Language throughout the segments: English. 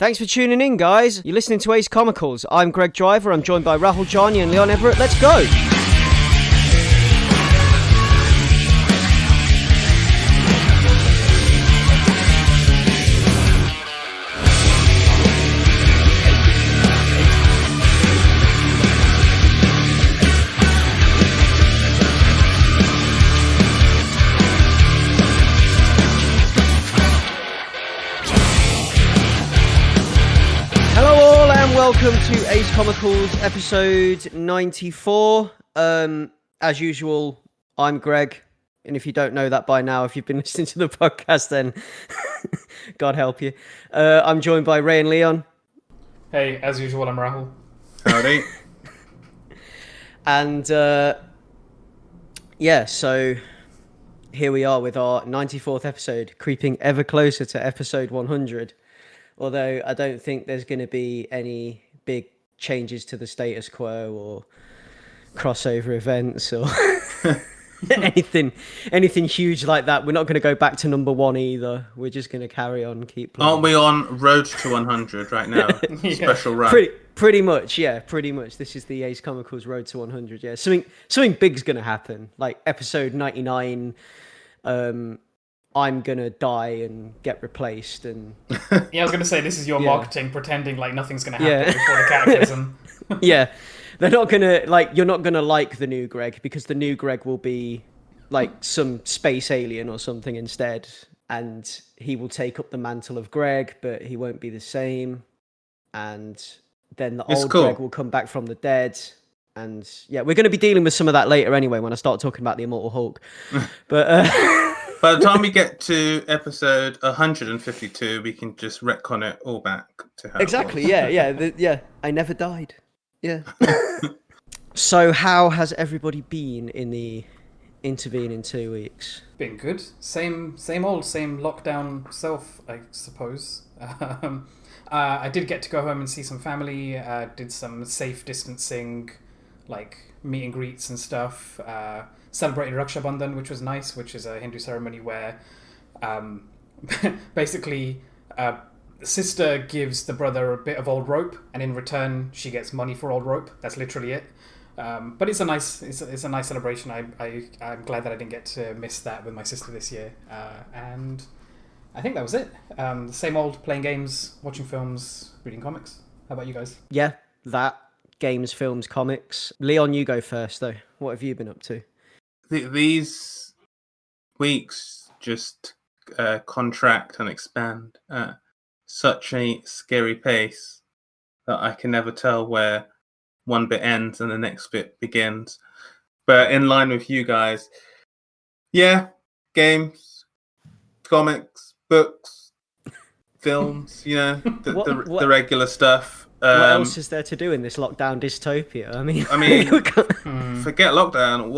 Thanks for tuning in, guys. You're listening to Ace Comicals. I'm Greg Driver. I'm joined by Rahul Jani and Leon Everett. Let's go. Welcome to Ace Comicals episode 94. As usual, I'm Greg, and if you don't know that by now, if you've been listening to the podcast, then God help you. I'm joined by Ray and Leon. Hey, as usual, I'm Rahul. Howdy. And so here we are with our 94th episode, creeping ever closer to episode 100. Although I don't think there's going to be any big changes to the status quo or crossover events or anything huge like that. We're not going to go back to number one either. We're just going to carry on, keep playing. Aren't we on road to 100 right now? Yeah. Special run. Pretty much, yeah. Pretty much. This is the Ace Comicals road to 100. Yeah, something big's going to happen. Like episode 99. I'm gonna die and get replaced, and yeah, I was gonna say this is your marketing, pretending like nothing's gonna happen before the cataclysm. Yeah, they're not gonna you're not gonna like the new Greg because the new Greg will be like some space alien or something instead, and he will take up the mantle of Greg, but he won't be the same, and then the old Greg will come back from the dead. And yeah, we're going to be dealing with some of that later anyway when I start talking about the Immortal Hulk, but. By the time we get to episode 152, we can just retcon it all back to how exactly. Yeah. I never died. Yeah. So, how has everybody been in the intervening 2 weeks? Been good. Same lockdown self, I suppose. I did get to go home and see some family. Did some safe distancing, like meet and greets and stuff. Celebrated Raksha Bandhan, which was nice, which is a Hindu ceremony where basically the sister gives the brother a bit of old rope, and in return she gets money for old rope. That's literally it. But it's a nice celebration. I'm glad that I didn't get to miss that with my sister this year. And I think that was it. The same old, playing games, watching films, reading comics. How about you guys? Yeah, that. Games, films, comics. Leon, you go first though. What have you been up to? These weeks just contract and expand at such a scary pace that I can never tell where one bit ends and the next bit begins. But in line with you guys, yeah, games, comics, books, films, the regular stuff. What else is there to do in this lockdown dystopia? I mean, forget lockdown.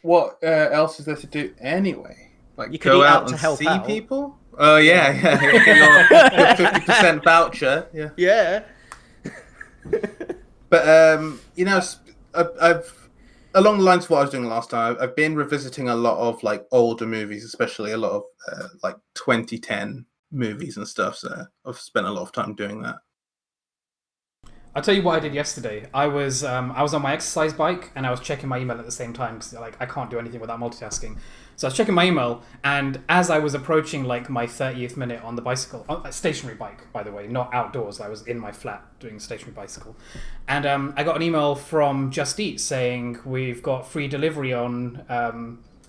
What else is there to do anyway? Like you could go eat out out to and help see out. people? Oh yeah. Get your 50% voucher. Yeah. But I've along the lines of what I was doing last time. I've been revisiting a lot of like older movies, especially a lot of like 2010 movies and stuff. So I've spent a lot of time doing that. I'll tell you what I did yesterday. I was on my exercise bike and I was checking my email at the same time because I can't do anything without multitasking. So I was checking my email, and as I was approaching like my 30th minute on the bicycle, a stationary bike by the way, not outdoors. I was in my flat doing a stationary bicycle, and I got an email from Just Eat saying we've got free delivery on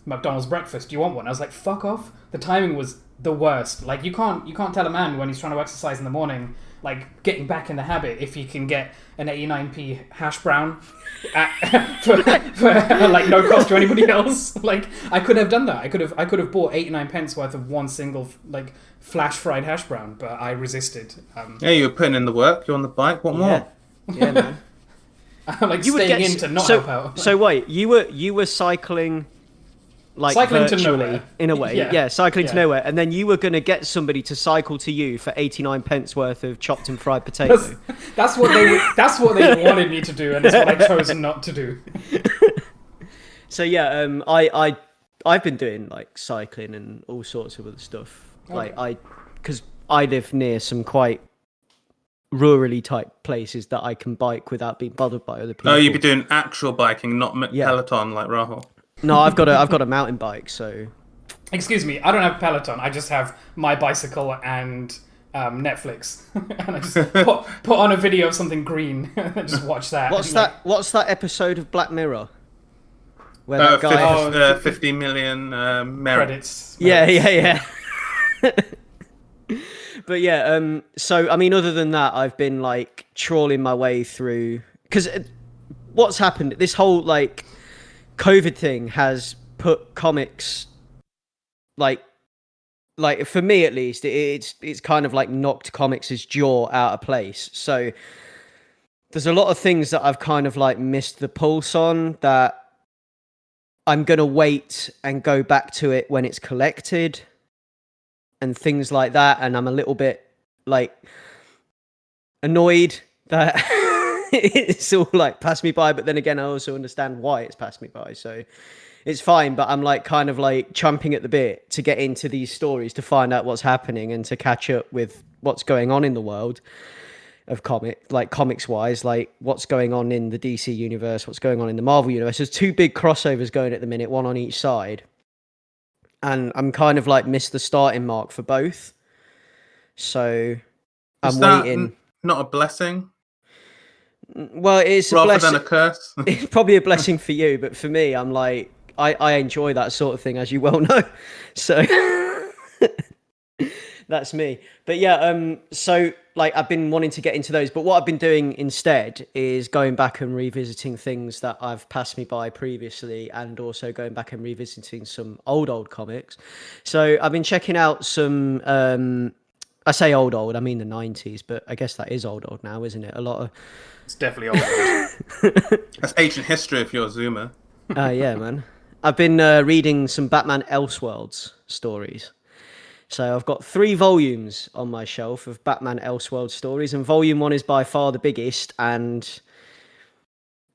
McDonald's breakfast. Do you want one? I was like, fuck off. The timing was the worst. Like you can't tell a man when he's trying to exercise in the morning, like getting back in the habit, if you can get an 89p hash brown for like no cost to anybody else. Like I could have done that. I could have bought 89 pence worth of one single like flash fried hash brown, but I resisted. Yeah, you were putting in the work. You're on the bike. What more? Yeah, man. Like you staying in to not help out. So wait, you were cycling. Like cycling virtually, to nowhere. In a way. Yeah, cycling to nowhere. And then you were going to get somebody to cycle to you for 89 pence worth of chopped and fried potato. That's what they wanted me to do, and it's what I chose not to do. So yeah, I've been doing like cycling and all sorts of other stuff. Okay. Like because I live near some quite rurally type places that I can bike without being bothered by other people. Oh, you'd be doing actual biking, not Yeah. Peloton like Rahul. No, I've got a mountain bike, so Excuse me, I don't have Peloton. I just have my bicycle and Netflix, and I just put on a video of something green and just watch that. What's that episode of Black Mirror where that guy 50 million merit. Credits. Yeah. But yeah, so I mean, other than that, I've been like trawling my way through, because what's happened, this whole like COVID thing has put comics like for me at least, it's kind of like knocked comics' jaw out of place. So there's a lot of things that I've kind of like missed the pulse on, that I'm gonna wait and go back to it when it's collected and things like that. And I'm a little bit like annoyed that it's all like passed me by, but then again I also understand why it's passed me by, so it's fine. But I'm like kind of like chomping at the bit to get into these stories, to find out what's happening and to catch up with what's going on in the world of comics wise, like what's going on in the DC universe, what's going on in the Marvel universe. There's two big crossovers going at the minute, one on each side, and I'm kind of like missed the starting mark for both, so I'm waiting. Not a blessing? Well, it's a rather blessing than a curse. It's probably a blessing for you, but for me, I'm like, I enjoy that sort of thing, as you well know, so that's me. But yeah, so like I've been wanting to get into those, but what I've been doing instead is going back and revisiting things that I've passed me by previously, and also going back and revisiting some old comics. So I've been checking out some I say old, I mean the 90s, but I guess that is old now, isn't it? A lot of... It's definitely old. That's ancient history if you're a Zoomer. Yeah, man. I've been reading some Batman Elseworlds stories. So I've got 3 volumes on my shelf of Batman Elseworld stories, and volume 1 is by far the biggest, and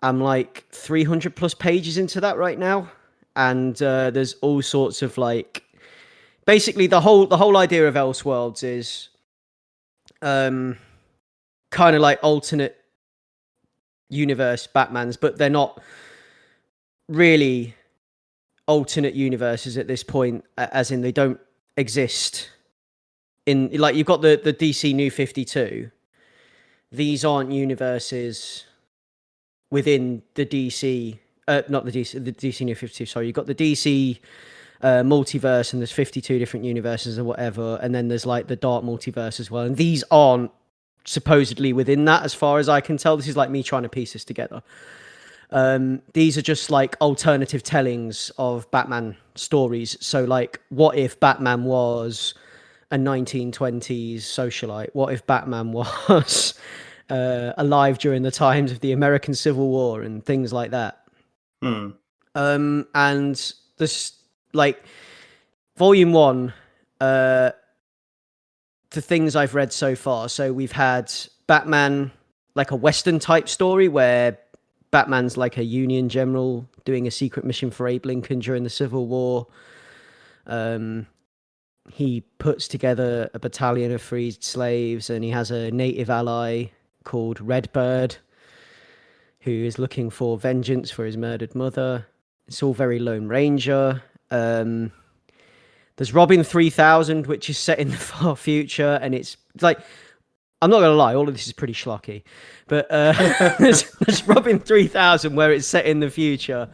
I'm like 300 plus pages into that right now. And there's all sorts of like... Basically, the whole idea of Elseworlds is kind of like alternate universe Batmans, but they're not really alternate universes at this point, as in they don't exist in, like, you've got the DC New 52. These aren't universes within the DC, not the DC New 52, sorry. You've got the DC multiverse, and there's 52 different universes or whatever, and then there's like the dark multiverse as well, and these aren't supposedly within that, as far as I can tell. This is like me trying to piece this together. These are just like alternative tellings of Batman stories. So like, what if Batman was a 1920s socialite? What if Batman was alive during the times of the American Civil War and things like that? And this, like, volume 1, the things I've read so far. So we've had Batman, like a Western type story where Batman's like a Union general doing a secret mission for Abe Lincoln during the Civil War. He puts together a battalion of freed slaves, and he has a native ally called Redbird, who is looking for vengeance for his murdered mother. It's all very Lone Ranger. There's Robin 3000, which is set in the far future, and it's like, I'm not gonna lie, all of this is pretty schlocky, but there's Robin 3000 where it's set in the future,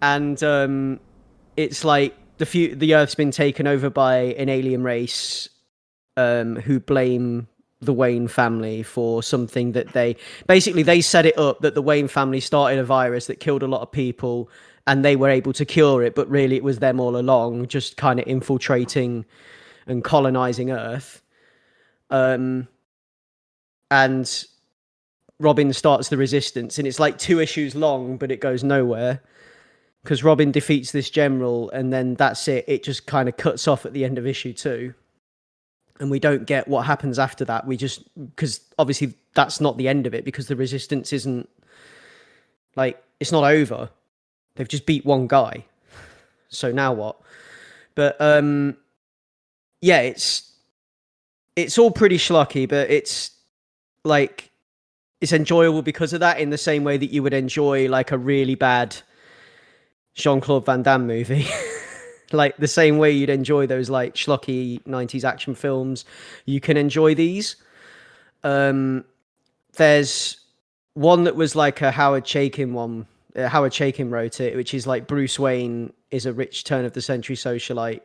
and it's like the Earth's been taken over by an alien race who blame the Wayne family for something that they set it up that the Wayne family started a virus that killed a lot of people, and they were able to cure it, but really it was them all along, just kind of infiltrating and colonizing Earth. And Robin starts the resistance, and it's like 2 issues long, but it goes nowhere because Robin defeats this general, and then that's it. It just kind of cuts off at the end of issue 2, and we don't get what happens after that. Because obviously that's not the end of it, because the resistance isn't, like, it's not over. They've just beat one guy. So now what? But yeah, it's all pretty schlocky, but it's like it's enjoyable because of that, in the same way that you would enjoy like a really bad Jean-Claude Van Damme movie. Like the same way you'd enjoy those like schlocky 90s action films, you can enjoy these. There's one that was like a Howard Chaykin one. Howard Chaykin wrote it, which is like Bruce Wayne is a rich turn of the century socialite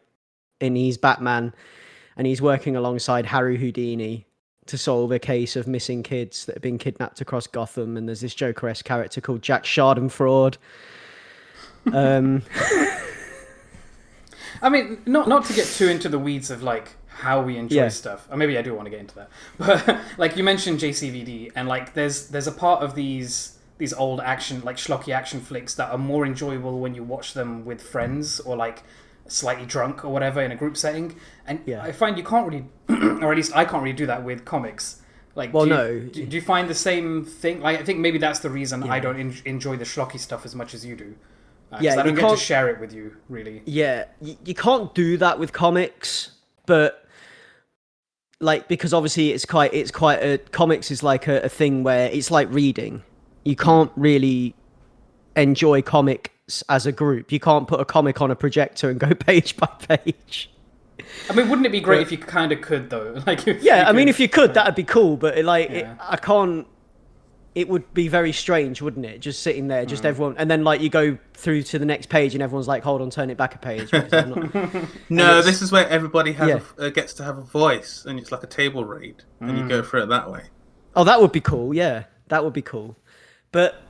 and he's Batman, and he's working alongside Harry Houdini to solve a case of missing kids that have been kidnapped across Gotham. And there's this Joker-esque character called Jack Schadenfreude. I mean, not to get too into the weeds of like how we enjoy stuff, or maybe I do want to get into that. But like you mentioned JCVD, and like there's a part of these old action, like schlocky action flicks that are more enjoyable when you watch them with friends or like slightly drunk or whatever in a group setting. And I find you can't really, or at least I can't really do that with comics. Like, well, do you find the same thing? Like, I think maybe that's the reason I don't enjoy the schlocky stuff as much as you do. I don't get to share it with you, really. Yeah, you can't do that with comics, but like, because obviously it's quite a comics is like a thing where it's like reading. You can't really enjoy comics as a group. You can't put a comic on a projector and go page by page. I mean, wouldn't it be great if you kind of could, though? Like, if you could, that'd be cool. But I can't. It would be very strange, wouldn't it? Just sitting there, just everyone, and then like you go through to the next page, and everyone's like, "Hold on, turn it back a page." No, this is where everybody gets to have a voice, and it's like a table read, and you go through it that way. Oh, that would be cool. Yeah, that would be cool. But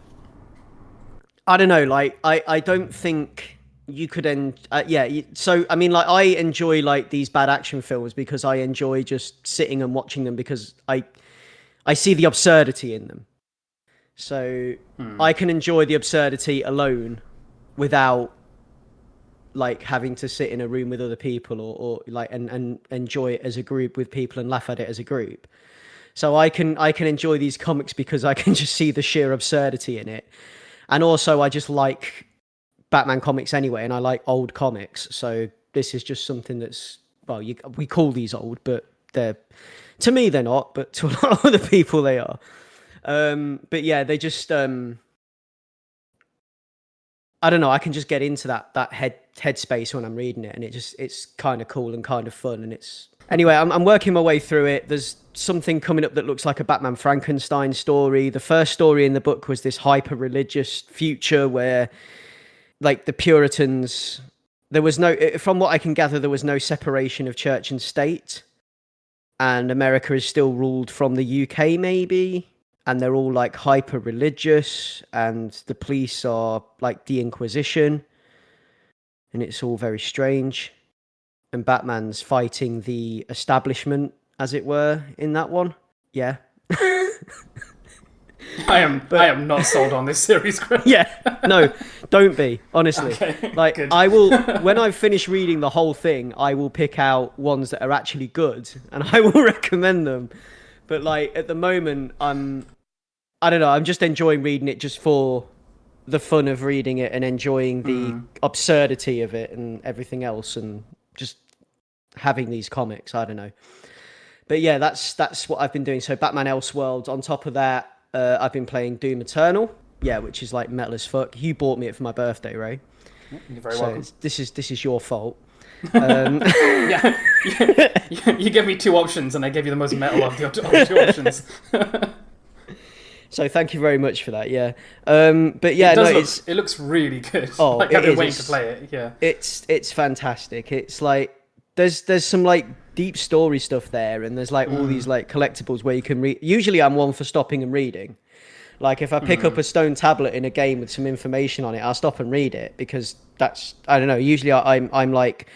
I don't know. Like, I don't think you could end. So I mean, like, I enjoy like these bad action films because I enjoy just sitting and watching them because I see the absurdity in them. So I can enjoy the absurdity alone without like having to sit in a room with other people or like and enjoy it as a group with people and laugh at it as a group. So I can enjoy these comics because I can just see the sheer absurdity in it. And also I just like Batman comics anyway, and I like old comics. So this is just something that's, well, we call these old, but to me they're not, but to a lot of other people they are. But yeah, they just I don't know, I can just get into that headspace when I'm reading it, and it's kind of cool and kind of fun. And it's anyway, I'm working my way through it. There's something coming up that looks like a Batman Frankenstein story. The first story in the book was this hyper religious future where like the Puritans, there was no, from what I can gather, there was no separation of church and state, and America is still ruled from the UK maybe. And they're all like hyper religious, and the police are like the Inquisition, and it's all very strange. And Batman's fighting the establishment, as it were, in that one. Yeah. I am not sold on this series, Greg. Yeah, no, don't be, honestly. Okay, like, good. I will, when I've finished reading the whole thing, I will pick out ones that are actually good, and I will recommend them. But like at the moment, I don't know, I'm just enjoying reading it just for the fun of reading it and enjoying the absurdity of it and everything else, and just having these comics. I don't know. But yeah, that's what I've been doing. So Batman Elseworlds. On top of that, I've been playing Doom Eternal. Yeah, which is like metal as fuck. You bought me it for my birthday, Ray. You're very welcome. This is your fault. Yeah, you gave me two options, and I gave you the most metal of the two options. So thank you very much for that. Yeah, but yeah, it looks really good. Oh, like, I've been waiting to play it. Yeah, it's fantastic. It's like there's some like deep story stuff there, and there's like all these like collectibles where you can read. Usually, I'm one for stopping and reading. Like if I pick up a stone tablet in a game with some information on it, I'll stop and read it because that's, I don't know. Usually, I'm like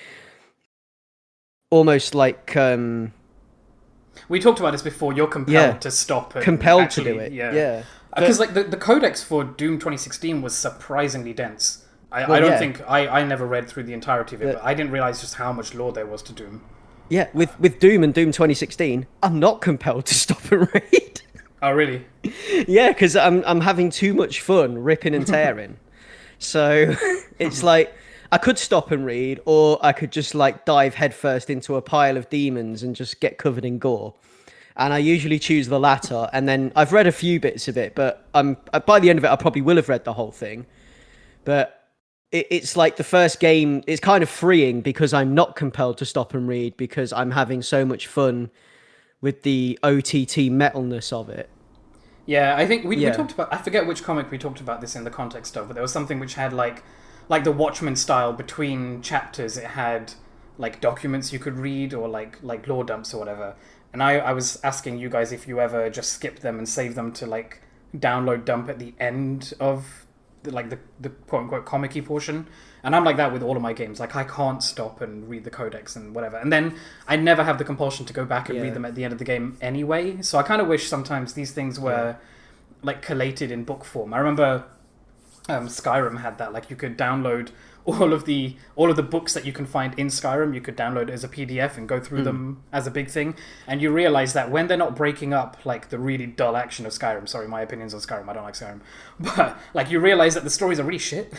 almost like. We talked about this before. You're compelled to stop. And compelled actually, to do it. Yeah. Because like the codex for Doom 2016 was surprisingly dense. I don't think I never read through the entirety of it, but I didn't realize just how much lore there was to Doom. Yeah, with Doom and Doom 2016, I'm not compelled to stop and read. Oh, really? Yeah, because I'm having too much fun ripping and tearing. So it's like I could stop and read, or I could just like dive headfirst into a pile of demons and just get covered in gore. and I usually choose the latter. And then I've read a few bits of it, but by the end of it, I probably will have read the whole thing. But it's like the first game. It's kind of freeing because I'm not compelled to stop and read because I'm having so much fun with the OTT metalness of it. Yeah, I think we talked about. I forget which comic we talked about this in the context of, but there was something which had like the Watchmen style between chapters. It had like documents you could read or like lore dumps or whatever. And I was asking you guys if you ever just skip them and save them to like download dump at the end of the quote unquote comic-y portion. And I'm like that with all of my games. Like I can't stop and read the codex and whatever. And then I never have the compulsion to go back and read them at the end of the game anyway. So I kind of wish sometimes these things were like collated in book form. I remember Skyrim had that. Like you could download all of the books that you can find in Skyrim. You could download as a PDF and go through them as a big thing. And you realize that when they're not breaking up like the really dull action of Skyrim. Sorry, my opinions on Skyrim. I don't like Skyrim, but like you realize that the stories are really shit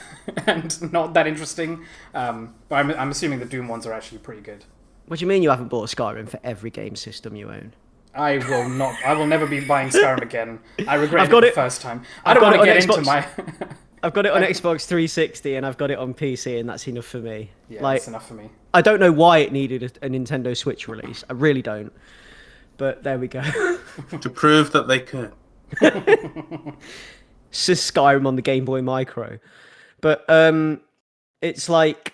and not that interesting. But I'm assuming the Doom ones are actually pretty good. What do you mean you haven't bought Skyrim for every game system you own? I will not. I will never be buying Skyrim again. I regret it the first time. I don't want to get into my. I've got it on Xbox 360 and I've got it on PC, and that's enough for me. Yeah, like, that's enough for me. I don't know why it needed a Nintendo Switch release. I really don't. But there we go. To prove that they could. It's just Skyrim on the Game Boy Micro. But it's like...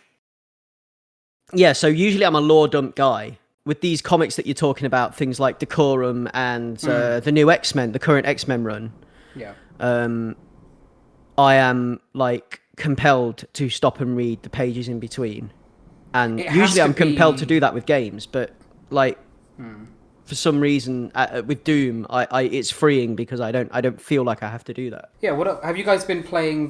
Yeah, so usually I'm a lore dump guy. With these comics that you're talking about, things like Decorum and the new X-Men, the current X-Men run. Yeah. I am like compelled to stop and read the pages in between, and usually I'm compelled to do that with games. But like for some reason with Doom, I it's freeing because I don't feel like I have to do that. Yeah. What have you guys been playing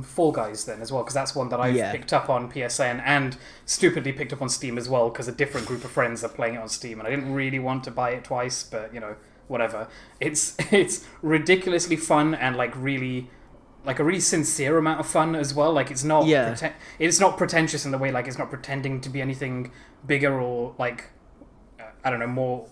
Fall Guys then as well? Because that's one that I've picked up on PSN and stupidly picked up on Steam as well because a different group of friends are playing it on Steam, and I didn't really want to buy it twice, but you know whatever. It's ridiculously fun and like a really sincere amount of fun as well. Like it's not it's not pretentious in the way like it's not pretending to be anything bigger or like I don't know more.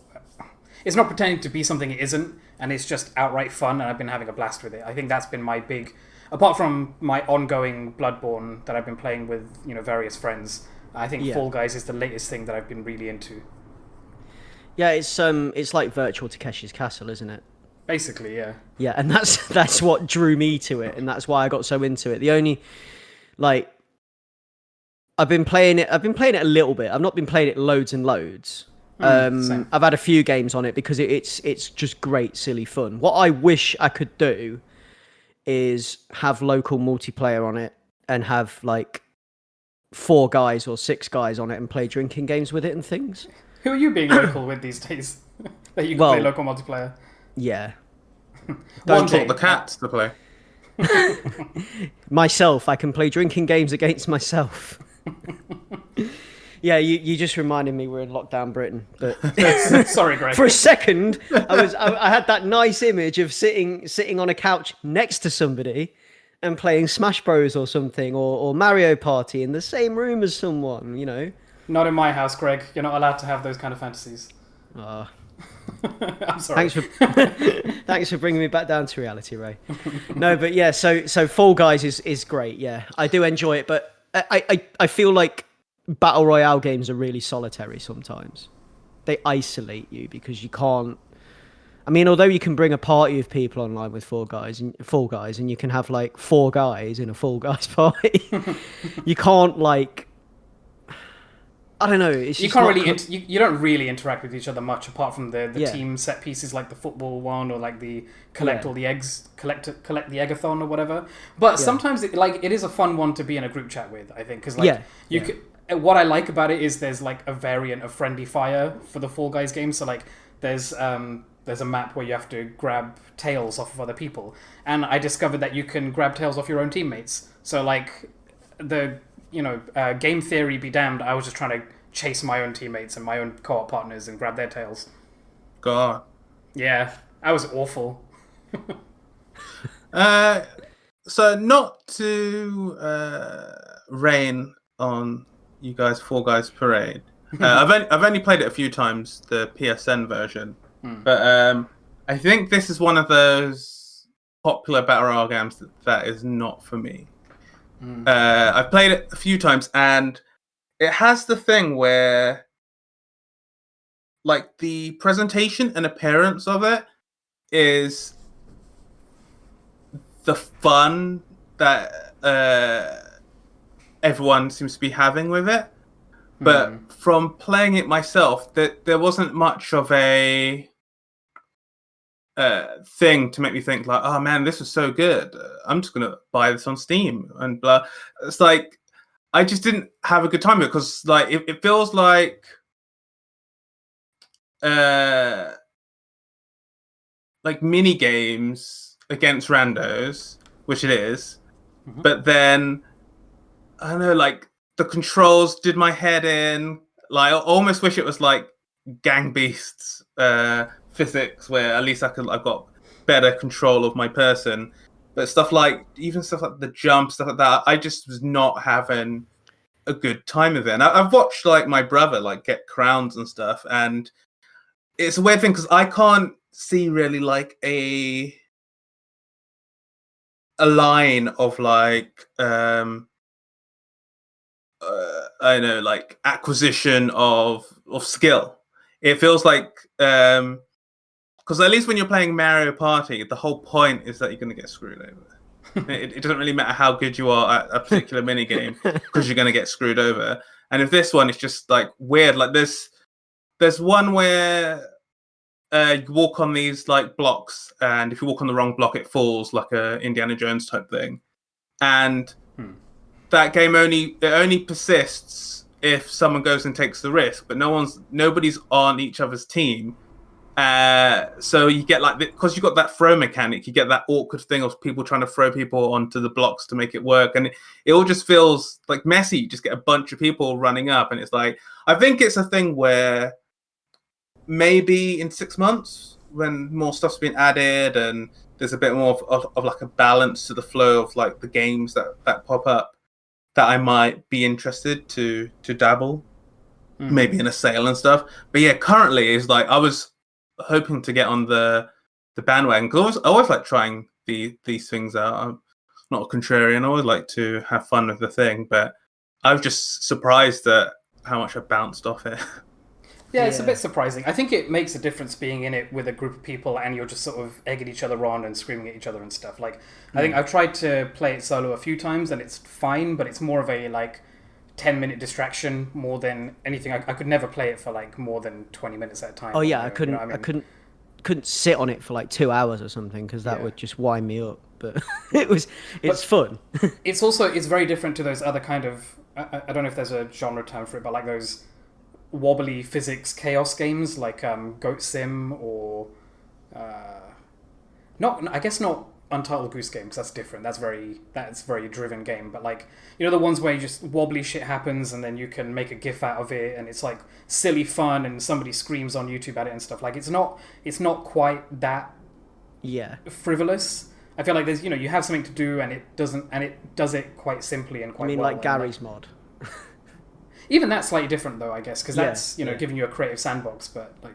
It's not pretending to be something it isn't, and it's just outright fun. And I've been having a blast with it. I think that's been my big, apart from my ongoing Bloodborne that I've been playing with various friends. I think Fall Guys is the latest thing that I've been really into. Yeah, it's like virtual Takeshi's Castle, isn't it? Basically, yeah. Yeah, and that's what drew me to it, and that's why I got so into it. The only, like, I've been playing it a little bit. I've not been playing it loads and loads. Same. I've had a few games on it because it's just great, silly fun. What I wish I could do is have local multiplayer on it and have like 4 guys or 6 guys on it and play drinking games with it and things. Who are you being local with these days? That you can play local multiplayer? Yeah. Don't talk the cats to play. Myself, I can play drinking games against myself. Yeah, you just reminded me we're in lockdown Britain. But sorry, Greg. For a second, I had that nice image of sitting on a couch next to somebody and playing Smash Bros or something or Mario Party in the same room as someone, Not in my house, Greg. You're not allowed to have those kind of fantasies. I'm sorry. Thanks for bringing me back down to reality, Ray. No, but yeah, so Fall Guys is great. Yeah, I do enjoy it, but I feel like Battle Royale games are really solitary sometimes. They isolate you because you can't... I mean, although you can bring a party of people online with Fall Guys, and you can have like 4 guys in a Fall Guys party, you can't like... I don't know. It's you can't really. You don't really interact with each other much, apart from the team set pieces, like the football one, or like the collect all the eggs, collect the eggathon or whatever. But sometimes it is a fun one to be in a group chat with. I think because what I like about it is there's like a variant of friendly fire for the Fall Guys game. So like there's a map where you have to grab tails off of other people, and I discovered that you can grab tails off your own teammates. So like game theory be damned, I was just trying to chase my own teammates and my own co-op partners and grab their tails. God. Yeah, I was awful. So not to rain on you guys, Fall Guys Parade. I've only played it a few times, the PSN version. But I think this is one of those popular battle royale games that is not for me. I've played it a few times, and it has the thing where, like, the presentation and appearance of it is the fun that everyone seems to be having with it. But from playing it myself, there wasn't much of a thing to make me think like, oh man, this is so good. I'm just gonna buy this on Steam and blah. It's like I just didn't have a good time with it because like it feels like mini games against randos, which it is. But then I don't know, like the controls did my head in. Like I almost wish it was like Gang Beasts physics, where at least I've got better control of my person. But stuff like the jump, stuff like that, I just was not having a good time with it. And I've watched like my brother like get crowns and stuff, and it's a weird thing because I can't see really like a line of like I know, like acquisition of skill. It feels like because at least when you're playing Mario Party, the whole point is that you're going to get screwed over. It doesn't really matter how good you are at a particular mini game because you're going to get screwed over. And if this one is just like weird, like there's one where you walk on these like blocks, and if you walk on the wrong block, it falls, like a Indiana Jones type thing. And that game only persists if someone goes and takes the risk, but nobody's on each other's team. So you get like, because you got that throw mechanic, you get that awkward thing of people trying to throw people onto the blocks to make it work, and it all just feels like messy. You just get a bunch of people running up, and it's like, I think it's a thing where maybe in 6 months, when more stuff's been added and there's a bit more of like a balance to the flow of like the games that pop up, that I might be interested to dabble, maybe in a sale and stuff. But yeah, currently is like I was hoping to get on the bandwagon because I always like trying these things out. I'm not a contrarian. I always like to have fun with the thing, but I was just surprised at how much I bounced off it. Yeah, it's a bit surprising. I think it makes a difference being in it with a group of people and you're just sort of egging each other on and screaming at each other and stuff. Like, I think I've tried to play it solo a few times and it's fine, but it's more of a like 10-minute distraction more than anything. I could never play it for like more than 20 minutes at a time. Oh yeah, I couldn't. You know what I mean? I couldn't sit on it for like 2 hours or something because that would just wind me up. But it's fun. It's very different to those other kind of. I don't know if there's a genre term for it, but like those wobbly physics chaos games like Goat Sim or not Untitled Goose Game, because that's different. That's very driven game. But like, you know, the ones where you just wobbly shit happens and then you can make a GIF out of it and it's like silly fun and somebody screams on YouTube at it and stuff. Like it's not quite that frivolous. I feel like there's, you know, you have something to do and it does it quite simply and quite well. I mean, like Gary's mod. Even that's slightly different though, I guess, because that's giving you a creative sandbox. But like,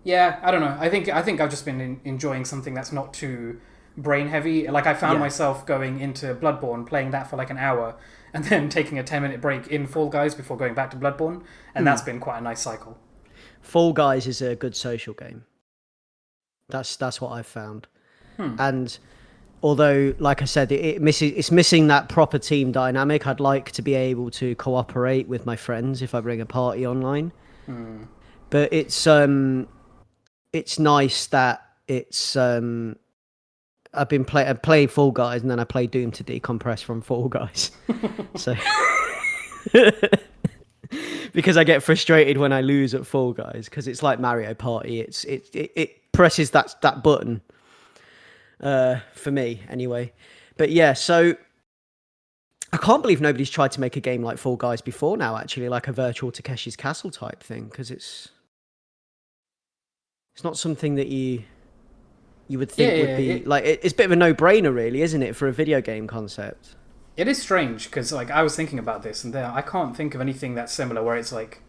yeah, I don't know. I think I've just been enjoying something that's not too brain heavy. Like I found myself going into Bloodborne, playing that for like an hour, and then taking a 10-minute break in Fall Guys before going back to Bloodborne, and that's been quite a nice cycle. Fall Guys is a good social game. That's what I've found, and although, like I said, it's missing that proper team dynamic. I'd like to be able to cooperate with my friends if I bring a party online. But it's nice that it's I've been playing Fall Guys and then I play Doom to decompress from Fall Guys. So because I get frustrated when I lose at Fall Guys because it's like Mario Party. It presses that button. For me, anyway. But yeah, so I can't believe nobody's tried to make a game like Fall Guys before now, actually, like a virtual Takeshi's Castle type thing, because it's not something that you would think would be... like, it's a bit of a no-brainer, really, isn't it, for a video game concept? It is strange, because like I was thinking about this, and I can't think of anything that's similar, where it's like,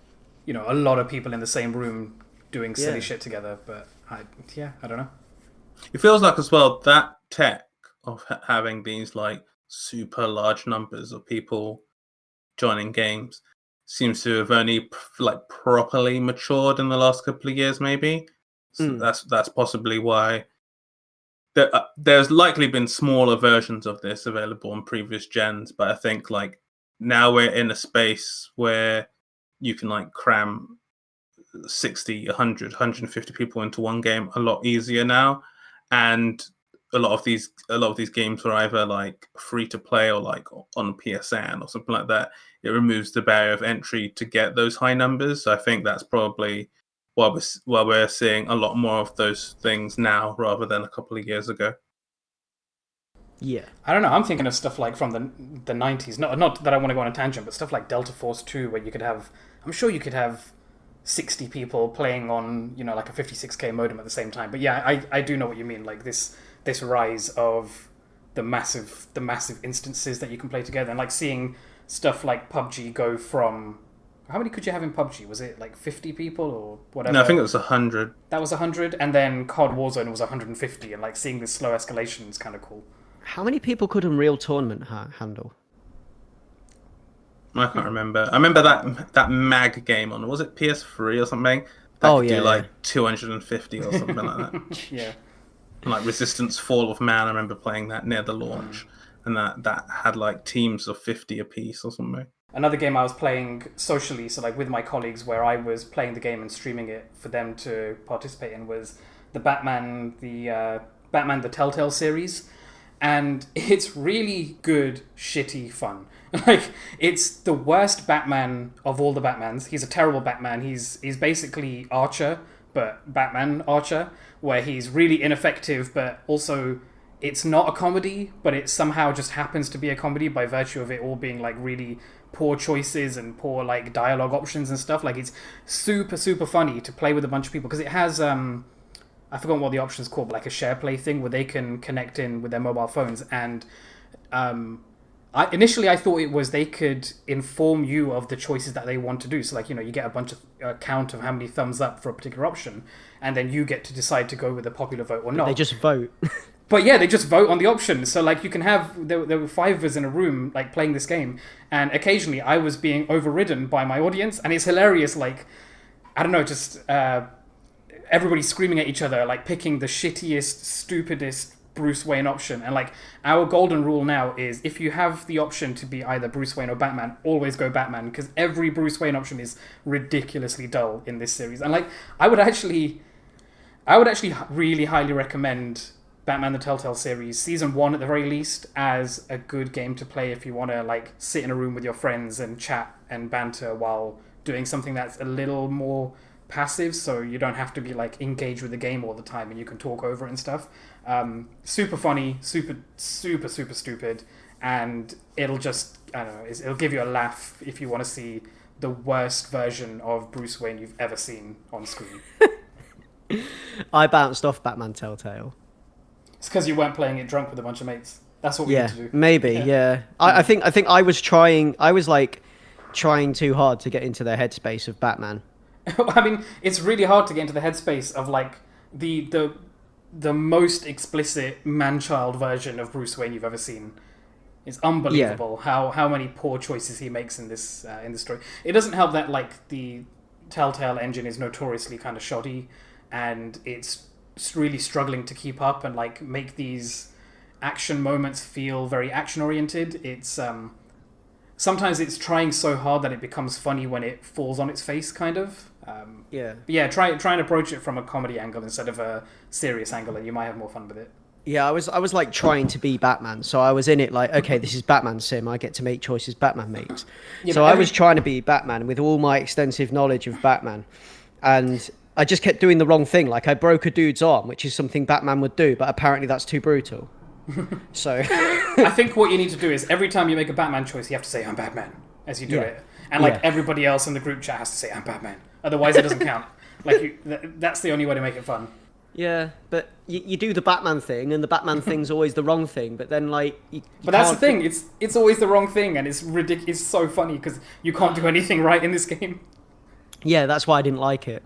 you know, a lot of people in the same room doing silly shit together, but... I don't know. It feels like as well that tech of having these like super large numbers of people joining games seems to have only like properly matured in the last couple of years, maybe. So that's possibly why there's likely been smaller versions of this available on previous gens, but I think like now we're in a space where you can like cram 60, 100, 150 people into one game a lot easier now, and a lot of these games are either like free to play or like on PSN or something like that. It removes the barrier of entry to get those high numbers. So I think that's probably why we're seeing a lot more of those things now rather than a couple of years ago. Yeah. I don't know. I'm thinking of stuff like from the 90s. Not that I want to go on a tangent, but stuff like Delta Force 2, where you could have, I'm sure you could have 60 people playing on, you know, like a 56k modem at the same time. But yeah, I do know what you mean. Like this rise of the massive instances that you can play together, and like seeing stuff like PUBG go from, how many could you have in PUBG? Was it like 50 people or whatever? No, I think it was 100. That was 100, and then COD Warzone was 150, and like seeing this slow escalation is kind of cool. How many people could Unreal Tournament handle? I can't remember. I remember that MAG game on, was it PS3 or something? That could do like 250 or something like that. Yeah. Like Resistance Fall of Man, I remember playing that near the launch, and that had like teams of 50 apiece or something. Another game I was playing socially, so like with my colleagues, where I was playing the game and streaming it for them to participate in, was the Batman the Telltale series. And it's really good, shitty fun. Like, it's the worst Batman of all the Batmans. He's a terrible Batman. He's basically Archer, but Batman Archer, where he's really ineffective, but also it's not a comedy, but it somehow just happens to be a comedy by virtue of it all being like really poor choices and poor like dialogue options and stuff. Like, it's super, super funny to play with a bunch of people, because it has I forgot what the option's called, but like a share play thing where they can connect in with their mobile phones. And initially I thought it was they could inform you of the choices that they want to do. So like, you know, you get a bunch of count of how many thumbs up for a particular option, and then you get to decide to go with a popular vote or not. They just vote. But yeah, they just vote on the option. So like you can have, there were 5 of us in a room like playing this game, and occasionally I was being overridden by my audience, and it's hilarious. Like, I don't know, just everybody screaming at each other, like picking the shittiest, stupidest Bruce Wayne option. And like, our golden rule now is, if you have the option to be either Bruce Wayne or Batman, always go Batman, because every Bruce Wayne option is ridiculously dull in this series. And like, I would actually really highly recommend Batman the Telltale series, season 1 at the very least, as a good game to play if you want to like sit in a room with your friends and chat and banter while doing something that's a little more passive, so you don't have to be like engaged with the game all the time, and you can talk over it and stuff. Super funny, super stupid, and it'll just, I don't know, it'll give you a laugh if you want to see the worst version of Bruce Wayne you've ever seen on screen. I bounced off Batman Telltale. It's because you weren't playing it drunk with a bunch of mates. That's what we need to do. Maybe, yeah. I think I was trying too hard to get into the headspace of Batman. I mean, it's really hard to get into the headspace of like the most explicit man-child version of Bruce Wayne you've ever seen. It's unbelievable how many poor choices he makes in this story. It doesn't help that like the Telltale engine is notoriously kind of shoddy, and it's really struggling to keep up and like make these action moments feel very action oriented. It's sometimes it's trying so hard that it becomes funny when it falls on its face, kind of. Try and approach it from a comedy angle instead of a serious angle, and you might have more fun with it. Yeah, I was like trying to be Batman, so I was in it like, okay, this is Batman sim, I get to make choices Batman makes. So I was trying to be Batman with all my extensive knowledge of Batman, and I just kept doing the wrong thing. Like, I broke a dude's arm, which is something Batman would do, but apparently that's too brutal. So I think what you need to do is every time you make a Batman choice, you have to say, I'm Batman, as you do it. And like everybody else in the group chat has to say, I'm Batman. Otherwise it doesn't count. Like, that's the only way to make it fun. Yeah, but you do the Batman thing, and the Batman thing's always the wrong thing. But then, like, but that's the thing. It's always the wrong thing, and it's ridiculous. It's so funny because you can't do anything right in this game. Yeah, that's why I didn't like it.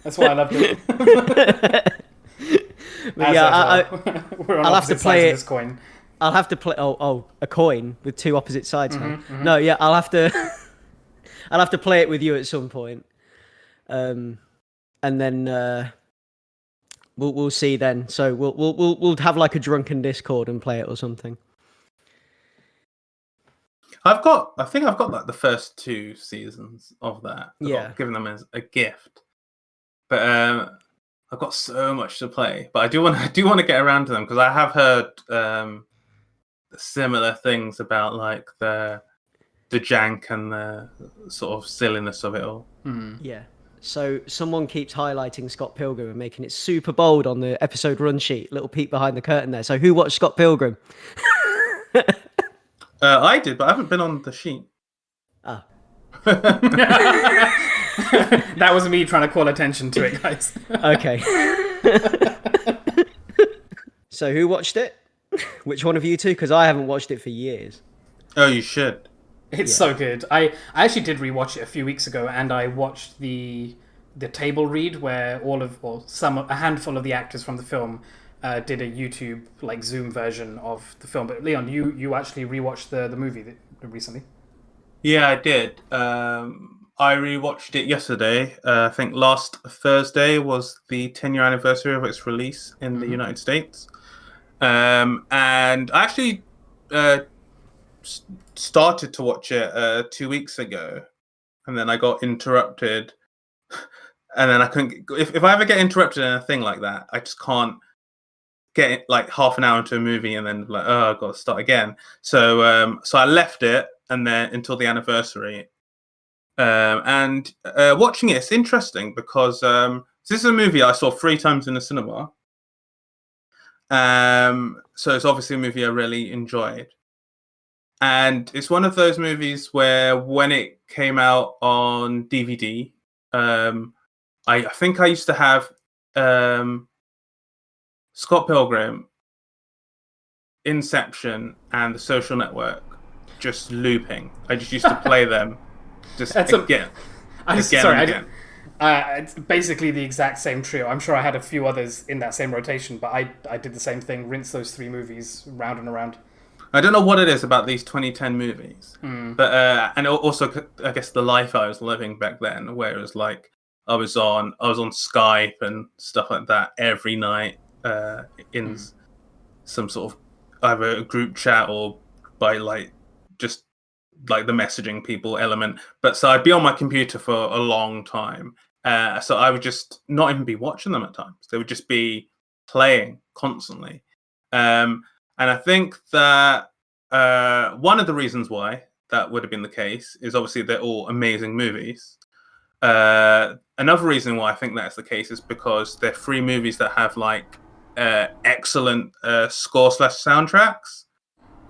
That's why I loved it. But yeah, We're on I'll have to opposite play sides it. of this coin. I'll have to play. A coin with two opposite sides. No, yeah, I'll have to. I'll have to play it with you at some point, and then we'll see then. So we'll have like a drunken Discord and play it or something. I think I've got like the first 2 seasons of that. I've given them as a gift, but I've got so much to play. But I do want to get around to them because I have heard similar things about like the jank and the sort of silliness of it all. Yeah. So someone keeps highlighting Scott Pilgrim and making it super bold on the episode run sheet. Little peek behind the curtain there. So who watched Scott Pilgrim? I did, but I haven't been on the sheet. Ah. That was me trying to call attention to it, guys. Okay. So who watched it? Which one of you two? Because I haven't watched it for years. Oh, you should. It's so good. I actually did rewatch it a few weeks ago, and I watched the table read where a handful of the actors from the film did a YouTube like Zoom version of the film. But Leon, you actually rewatched the movie recently. Yeah, I did. I rewatched it yesterday. I think last Thursday was the 10-year anniversary of its release in the United States. And I actually started to watch it 2 weeks ago, and then I got interrupted. And then I couldn't. If I ever get interrupted in a thing like that, I just can't get it, like half an hour into a movie and then like, oh, I've got to start again. So I left it and then until the anniversary. And watching it's interesting because this is a movie I saw 3 times in the cinema. So it's obviously a movie I really enjoyed. And it's one of those movies where when it came out on DVD, I think I used to have Scott Pilgrim, Inception, and The Social Network just looping. I just used to play them again. It's basically the exact same trio. I'm sure I had a few others in that same rotation, but I did the same thing, rinse those 3 movies round and around. I don't know what it is about these 2010 movies, but and also I guess the life I was living back then, where it was like I was on Skype and stuff like that every night in some sort of either a group chat or by like just like the messaging people element. But so I'd be on my computer for a long time, so I would just not even be watching them at times. They would just be playing constantly. And I think that one of the reasons why that would have been the case is obviously they're all amazing movies. Another reason why I think that's the case is because they're 3 movies that have like excellent score/soundtracks.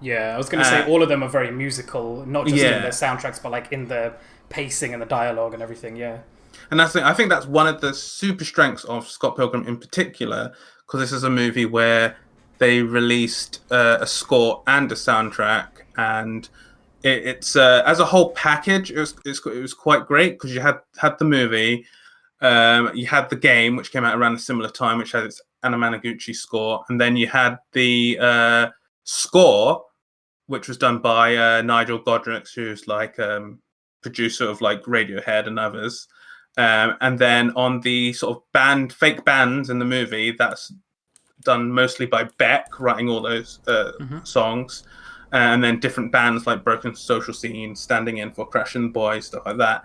Yeah, I was going to say all of them are very musical, not just in their soundtracks, but like in the pacing and the dialogue and everything. Yeah. And I think that's one of the super strengths of Scott Pilgrim in particular, because this is a movie where they released a score and a soundtrack, and it's as a whole package. It was quite great because you had the movie, you had the game which came out around a similar time, which had its Anna Managuchi score, and then you had the score, which was done by Nigel Godrich, who's like producer of like Radiohead and others. And then on the sort of fake bands in the movie, that's done mostly by Beck, writing all those songs. And then different bands like Broken Social Scene, standing in for Crash and Boys, stuff like that.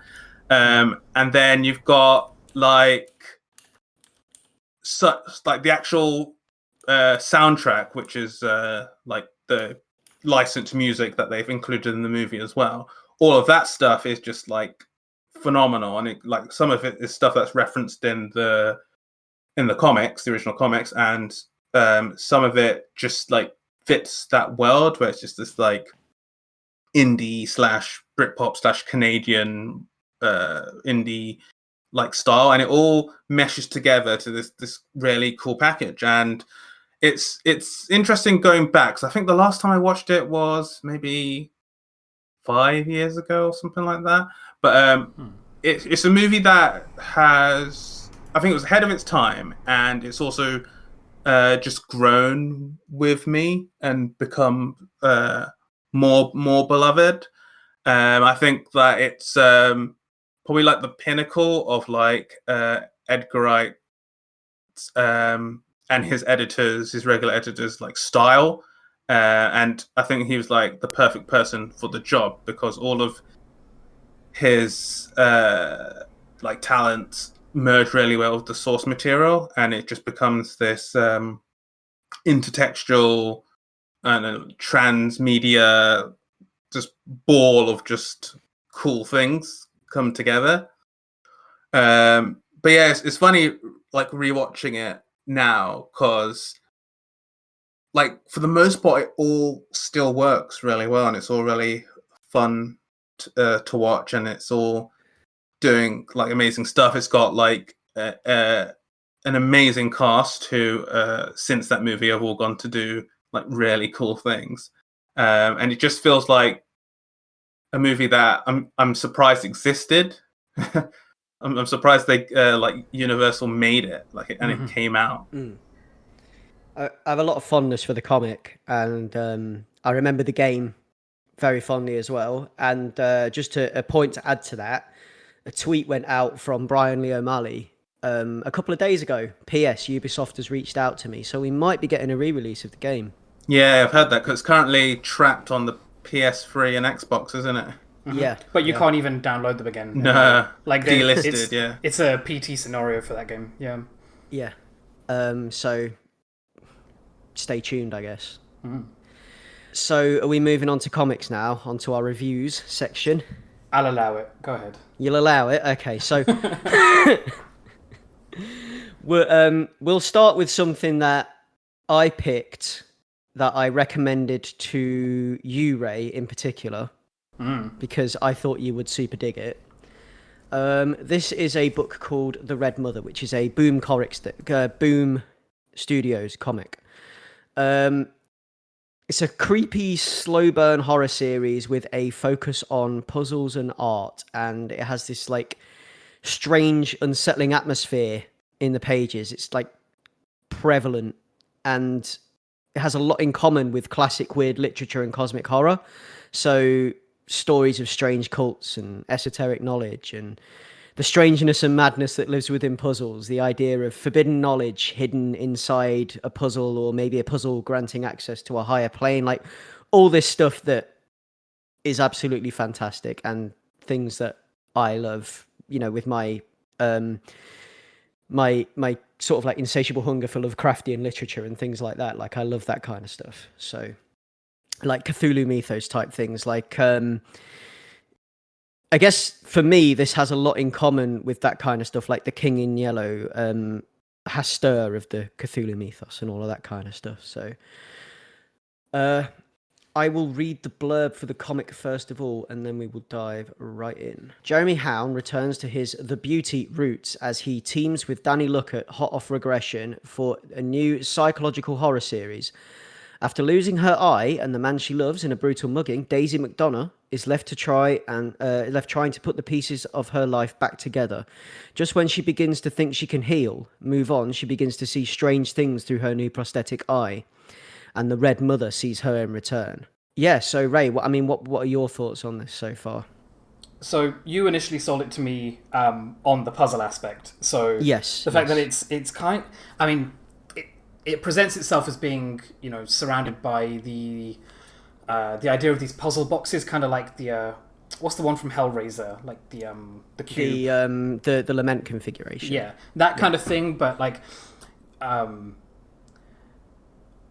And then you've got like the actual soundtrack, which is like the licensed music that they've included in the movie as well. All of that stuff is just like phenomenal, and like some of it is stuff that's referenced in the comics, the original comics, and some of it just like fits that world where it's just this like indie / Britpop / Canadian indie like style, and it all meshes together to this really cool package. And it's interesting going back, because I think the last time I watched it was maybe 5 years ago or something like that. But it's a movie that has I think it was ahead of its time, and it's also just grown with me and become more beloved. I think that it's probably like the pinnacle of like Edgar Wright and his editors, his regular editors, like style. And I think he was like the perfect person for the job because all of his like talents merge really well with the source material, and it just becomes this intertextual and transmedia just ball of just cool things come together. But yeah, it's funny like rewatching it now because like for the most part it all still works really well and it's all really fun to watch and it's all doing like amazing stuff. It's got like an amazing cast who since that movie have all gone to do like really cool things, and it just feels like a movie that I'm surprised existed. I'm surprised they like Universal made it like and it came out. I have a lot of fondness for the comic, and I remember the game very fondly as well. And just a point to add to that, a tweet went out from Brian Lee O'Malley a couple of days ago. P.S. Ubisoft has reached out to me, so we might be getting a re-release of the game. Yeah, I've heard that because it's currently trapped on the PS3 and Xbox, isn't it? Yeah, but you can't even download them again. No, like delisted. It's a PT scenario for that game. Yeah. So stay tuned, I guess. So are we moving on to comics now, onto our reviews section? I'll allow it. Go ahead. You'll allow it? Okay, so we'll start with something that I picked that I recommended to you, Ray, in particular, because I thought you would super dig it. This is a book called The Red Mother, which is a Boom Studios comic. It's a creepy, slow burn horror series with a focus on puzzles and art, and it has this like strange, unsettling atmosphere in the pages. It's like prevalent, and it has a lot in common with classic weird literature and cosmic horror. So stories of strange cults and esoteric knowledge and the strangeness and madness that lives within puzzles, the idea of forbidden knowledge hidden inside a puzzle, or maybe a puzzle granting access to a higher plane, like all this stuff that is absolutely fantastic and things that I love, you know, with my my sort of like insatiable hunger for Lovecraftian literature and things like that. Like I love that kind of stuff. So like Cthulhu mythos type things, like I guess for me, this has a lot in common with that kind of stuff, like the King in Yellow, Hastur of the Cthulhu mythos and all of that kind of stuff. So I will read the blurb for the comic first of all, and then we will dive right in. Jeremy Hown returns to his The Beauty roots as he teams with Danny Luckett, hot off regression, for a new psychological horror series. After losing her eye and the man she loves in a brutal mugging, Daisy McDonough is left trying to put the pieces of her life back together. Just when she begins to think she can heal, move on, she begins to see strange things through her new prosthetic eye, and the Red Mother sees her in return. Yeah, so Ray, what are your thoughts on this so far? So you initially sold it to me on the puzzle aspect. So yes, the fact that it's kind, I mean, it presents itself as being, you know, surrounded by the idea of these puzzle boxes, kind of like the what's the one from Hellraiser, like the cube, the lament configuration. Yeah, that kind of thing. But like,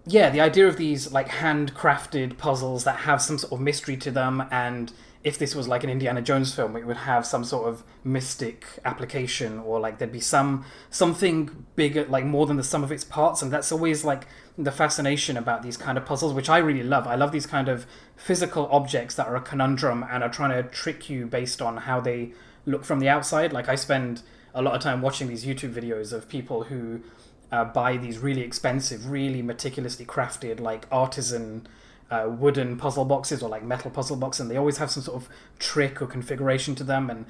yeah, the idea of these like handcrafted puzzles that have some sort of mystery to them, and if this was like an Indiana Jones film, it would have some sort of mystic application, or like there'd be something bigger, like more than the sum of its parts. And that's always like the fascination about these kind of puzzles, which I really love. I love these kind of physical objects that are a conundrum and are trying to trick you based on how they look from the outside. Like I spend a lot of time watching these YouTube videos of people who buy these really expensive, really meticulously crafted, like artisan wooden puzzle boxes or like metal puzzle boxes, and they always have some sort of trick or configuration to them. And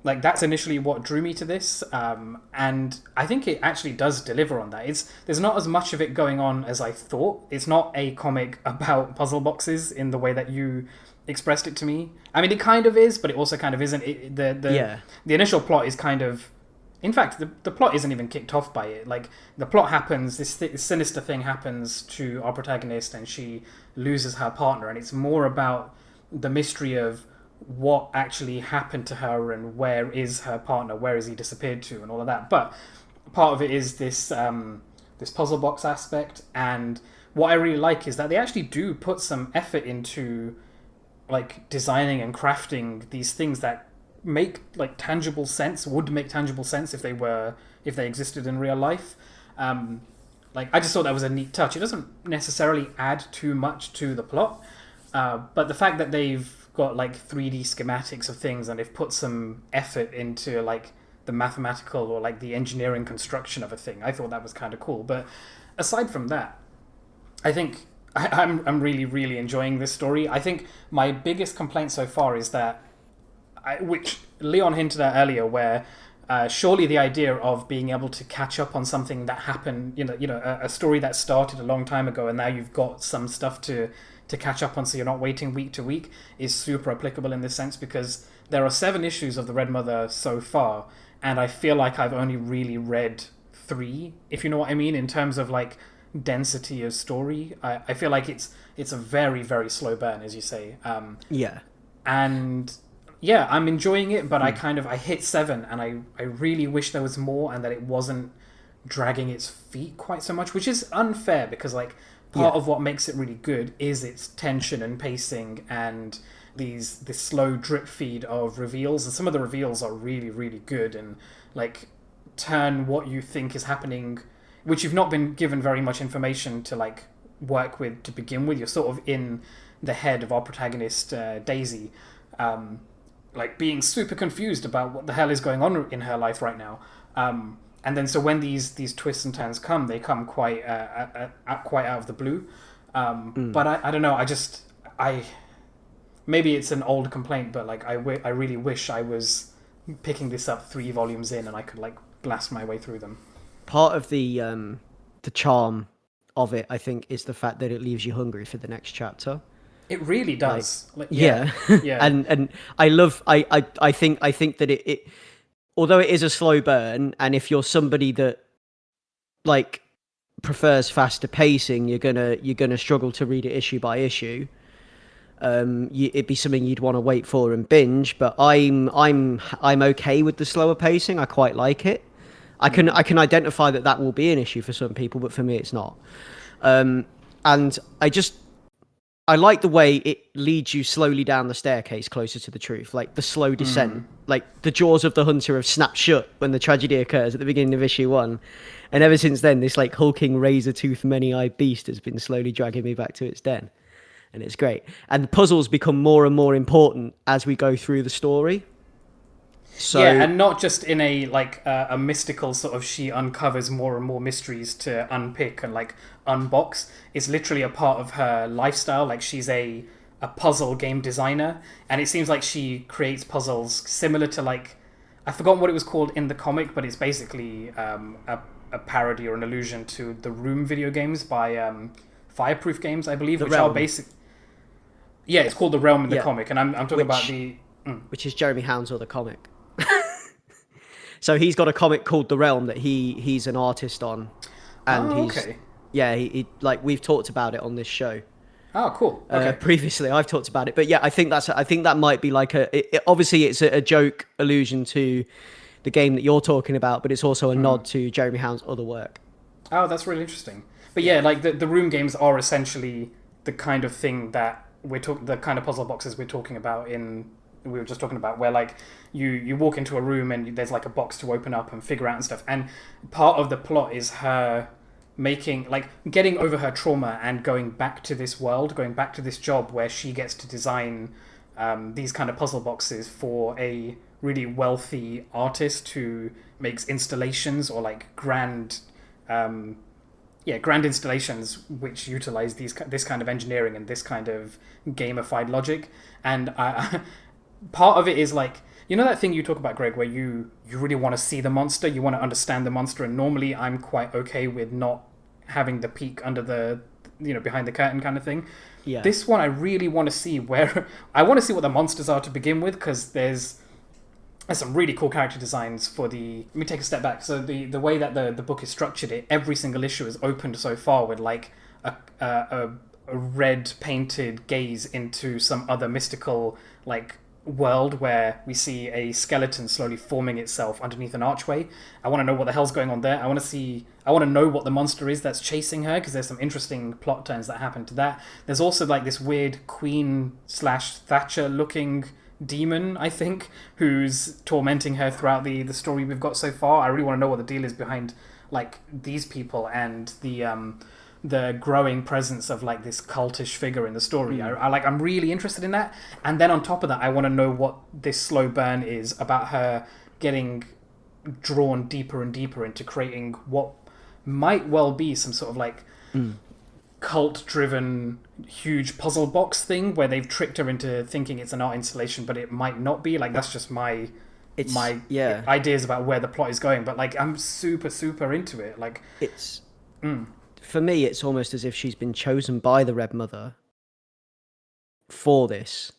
like that's initially what drew me to this, and I think it actually does deliver on that. There's not as much of it going on as I thought. It's not a comic about puzzle boxes in the way that you expressed it to me. I mean, it kind of is, but it also kind of isn't. The initial plot is kind of, in fact, the plot isn't even kicked off by it. Like, the plot happens, this sinister thing happens to our protagonist, and she loses her partner, and it's more about the mystery of what actually happened to her and where is her partner, where has he disappeared to, and all of that. But part of it is this this puzzle box aspect, and what I really like is that they actually do put some effort into like designing and crafting these things that make like tangible sense, would make tangible sense if they existed in real life. Like, I just thought that was a neat touch. It doesn't necessarily add too much to the plot, but the fact that they've got like 3D schematics of things and they've put some effort into like the mathematical or like the engineering construction of a thing, I thought that was kind of cool. But aside from that, I think I'm really, really enjoying this story. I think my biggest complaint so far is that, which Leon hinted at earlier, where surely the idea of being able to catch up on something that happened, a story that started a long time ago, and now you've got some stuff to catch up on, so you're not waiting week to week, is super applicable in this sense, because there are 7 issues of the Red Mother so far, and I feel like I've only really read 3, if you know what I mean, in terms of like density of story. I feel like it's a very, very slow burn, as you say. And yeah, I'm enjoying it, but I hit 7, and I really wish there was more, and that it wasn't dragging its feet quite so much, which is unfair, because like part of what makes it really good is its tension and pacing and this slow drip feed of reveals, and some of the reveals are really, really good and like turn what you think is happening, which you've not been given very much information to like work with to begin with. You're sort of in the head of our protagonist, Daisy, like being super confused about what the hell is going on in her life right now. And then so when these twists and turns come, they come quite out of the blue. But I don't know. Maybe it's an old complaint, but like I really wish I was picking this up 3 volumes in and I could like blast my way through them. Part of the charm of it, I think, is the fact that it leaves you hungry for the next chapter. It really does. Yeah. And I think that it although it is a slow burn, and if you're somebody that like prefers faster pacing, you're gonna struggle to read it issue by issue. It'd be something you'd want to wait for and binge. But I'm okay with the slower pacing. I quite like it. I can identify that will be an issue for some people, but for me it's not. And I like the way it leads you slowly down the staircase closer to the truth, like the slow descent. Like the jaws of the hunter have snapped shut when the tragedy occurs at the beginning of issue 1. And ever since then, this like hulking razor-toothed many-eyed beast has been slowly dragging me back to its den. And it's great. And the puzzles become more and more important as we go through the story. So, yeah, and not just in a like a mystical sort of, she uncovers more and more mysteries to unpick and like unbox. It's literally a part of her lifestyle. Like, she's a puzzle game designer, and it seems like she creates puzzles similar to like, I've forgotten what it was called in the comic, but it's basically a parody or an allusion to the Room video games by Fireproof Games, I believe, which are basic. Yeah, it's called The Realm in the comic, and I'm talking about the which is Jeremy Hounsell, the comic. So he's got a comic called The Realm that he's an artist on, and he like we've talked about it on this show. Oh, cool. Okay. Previously, I've talked about it, but yeah, I think that might be like obviously it's a joke allusion to the game that you're talking about, but it's also a nod to Jeremy Hound's other work. Oh, that's really interesting. But yeah, like the Room games are essentially the kind of thing that the kind of puzzle boxes we're talking about we were just talking about, where like you walk into a room and there's like a box to open up and figure out and stuff, and part of the plot is her getting over her trauma and going back to this world, going back to this job where she gets to design these kind of puzzle boxes for a really wealthy artist who makes installations or like grand installations which utilize this kind of engineering and this kind of gamified logic. And part of it is like, You know that thing you talk about, Greg, where you really want to see the monster, you want to understand the monster, and normally I'm quite okay with not having the peek under the, behind the curtain kind of thing. Yeah. This one, I really want to see I want to see what the monsters are to begin with, because there's some really cool character designs for the. Let me take a step back. So the way that the book is structured, every single issue is opened so far with like a red painted gaze into some other mystical like world where we see a skeleton slowly forming itself underneath an archway. I want to know what the hell's going on there. I want to know what the monster is that's chasing her, because there's some interesting plot turns that happen to that. There's also like this weird Queen/Thatcher looking demon, I think, who's tormenting her throughout the story we've got so far. I really want to know what the deal is behind like these people and the growing presence of like this cultish figure in the story. I'm really interested in that. And then on top of that, I want to know what this slow burn is about her getting drawn deeper and deeper into creating what might well be some sort of like cult-driven huge puzzle box thing where they've tricked her into thinking it's an art installation, but it might not be. Like, that's just my ideas about where the plot is going. But like, I'm super into it. Like, it's for me, it's almost as if she's been chosen by the Red Mother for this.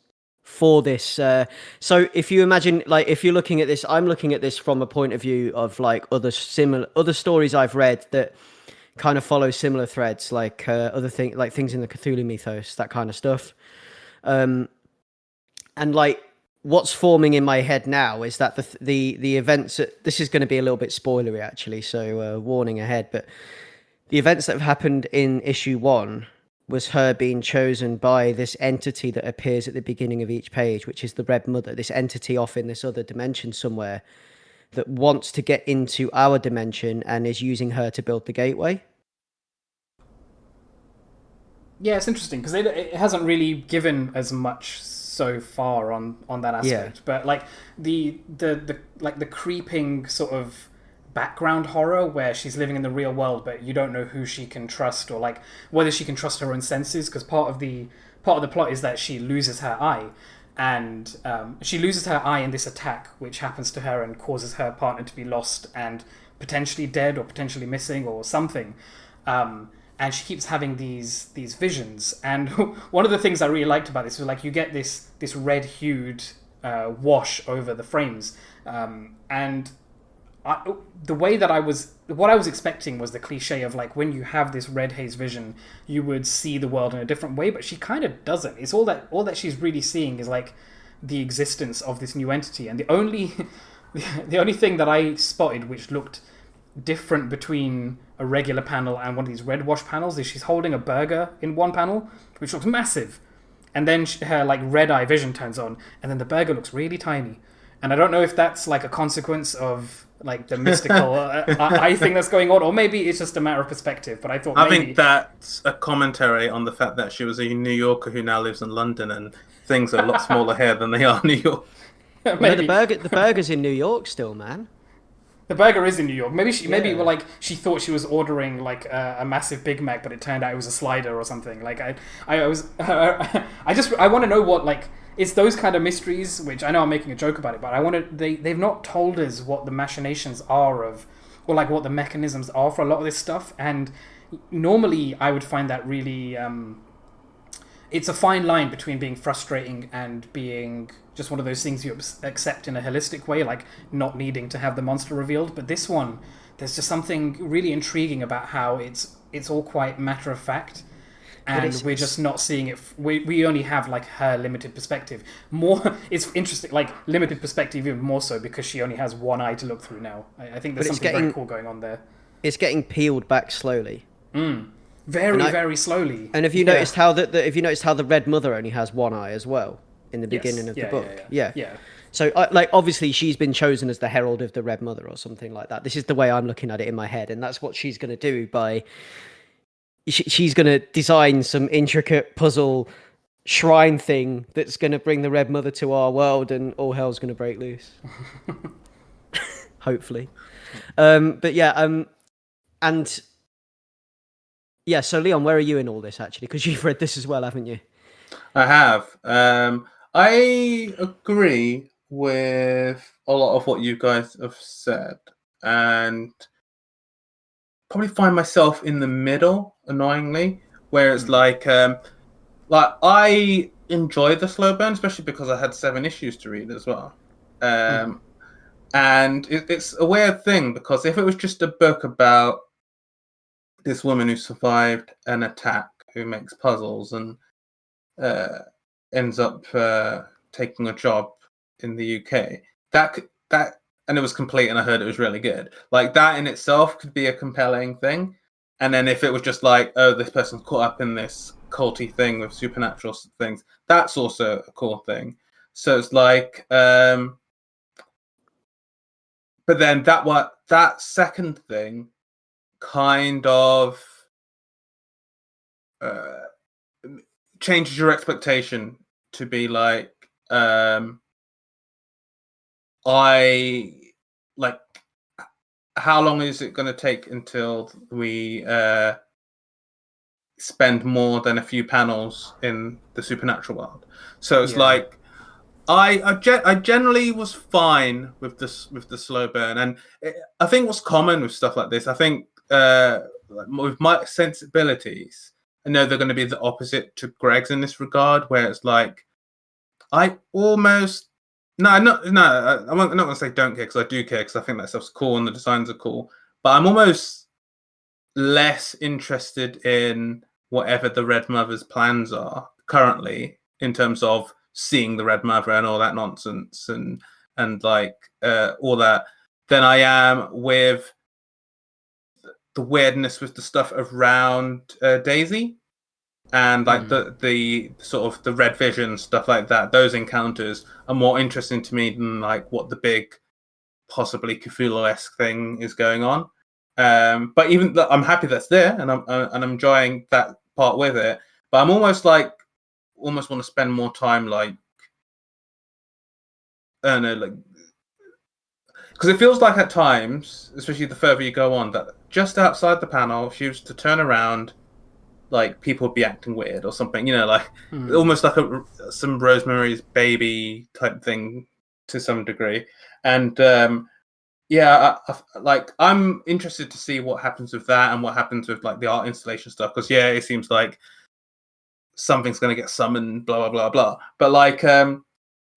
So if you imagine, like, if you're looking at this, I'm looking at this from a point of view of like other stories I've read that kind of follow similar threads, like things in the Cthulhu mythos, that kind of stuff. And like, what's forming in my head now is that the events. This is going to be a little bit spoilery, actually, so warning ahead. But the events that have happened in issue 1 was her being chosen by this entity that appears at the beginning of each page, which is the Red Mother, this entity off in this other dimension somewhere that wants to get into our dimension and is using her to build the gateway. Yeah, it's interesting because it hasn't really given as much so far on that aspect. Yeah. But like the creeping sort of background horror where she's living in the real world, but you don't know who she can trust or like whether she can trust her own senses, because part of the plot is that she loses her eye, and she loses her eye in this attack which happens to her and causes her partner to be lost and potentially dead or potentially missing or something. And she keeps having these visions. And one of the things I really liked about this was like you get this red hued wash over the frames, and the way that what I was expecting was the cliche of like when you have this red haze vision, you would see the world in a different way, but she kind of doesn't. It's all that she's really seeing is like the existence of this new entity, and the only thing that I spotted which looked different between a regular panel and one of these red wash panels is she's holding a burger in one panel, which looks massive, and then her like red eye vision turns on, and then the burger looks really tiny. And I don't know if that's like a consequence of like the mystical eye thing that's going on, or maybe it's just a matter of perspective. But I think that's a commentary on the fact that she was a New Yorker who now lives in London, and things are a lot smaller here than they are in New York. Maybe. No, the burger's in New York still, man. The burger is in New York. Maybe she thought she was ordering like a massive Big Mac, but it turned out it was a slider or something. Like I want to know what, like, it's those kind of mysteries, which I know I'm making a joke about it, but they've not told us what the machinations are of, or like what the mechanisms are for a lot of this stuff. And normally I would find that really, it's a fine line between being frustrating and being just one of those things you accept in a holistic way, like not needing to have the monster revealed. But this one, there's just something really intriguing about how it's all quite matter of fact, and we're just not seeing it. We only have like her limited perspective. It's interesting, like limited perspective even more so because she only has one eye to look through now. I think there's something very cool going on there. It's getting peeled back slowly. Very slowly. And have you noticed how the Red Mother only has one eye as well in the beginning of the book? Yeah. So, obviously, she's been chosen as the herald of the Red Mother or something like that. This is the way I'm looking at it in my head, and that's what she's going to do by. She's going to design some intricate puzzle shrine thing that's going to bring the Red Mother to our world, and all hell's going to break loose. Hopefully, but yeah, and. Yeah, so Leon, where are you in all this, actually? Because you've read this as well, haven't you? I have. I agree. with a lot of what you guys have said, and probably find myself in the middle, annoyingly, where it's like I enjoy the slow burn, especially because I had 7 issues to read as well. And it's a weird thing, because if it was just a book about this woman who survived an attack, who makes puzzles and ends up taking a job in the UK, that and it was complete, and I heard it was really good. Like, that in itself could be a compelling thing. And then if it was just like, oh, this person's caught up in this culty thing with supernatural things, that's also a cool thing. So it's like, but then that second thing kind of changes your expectation to be like, I like, how long is it going to take until we spend more than a few panels in the supernatural world? So it's like, I generally was fine with the slow burn, and I think what's common with stuff like this, I think with my sensibilities, I know they're going to be the opposite to Greg's in this regard, where it's like, I almost I'm not going to say don't care, because I do care, because I think that stuff's cool and the designs are cool. But I'm almost less interested in whatever the Red Mother's plans are currently, in terms of seeing the Red Mother and all that nonsense and like all that, than I am with the weirdness with the stuff around Daisy. And like the sort of the Red Vision stuff like that, those encounters are more interesting to me than like what the big, possibly Cthulhu-esque thing is going on. But even I'm happy that's there, and I'm enjoying that part with it. But I'm almost want to spend more time, like, I don't know, like, because it feels like at times, especially the further you go on, that just outside the panel, if you was to turn around, like, people would be acting weird or something, like almost like some Rosemary's Baby type thing to some degree. And I'm interested to see what happens with that, and what happens with like the art installation stuff, because it seems like something's going to get summoned, blah blah blah blah. But like, I'm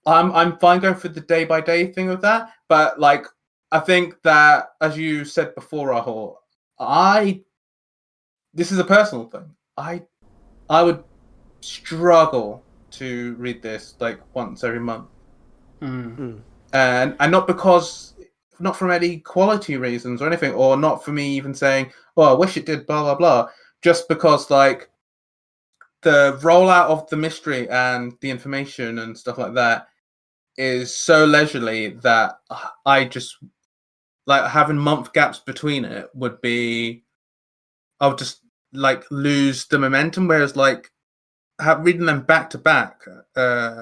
fine going for the day by day thing with that. But like, I think that, as you said before, Rahul, this is a personal thing. I would struggle to read this like once every month, and not from any quality reasons or anything, or not for me even saying, "Oh, I wish it did," blah blah blah. Just because like the rollout of the mystery and the information and stuff like that is so leisurely that I just like having month gaps between it would be, I'll just like lose the momentum. Whereas like reading them back to back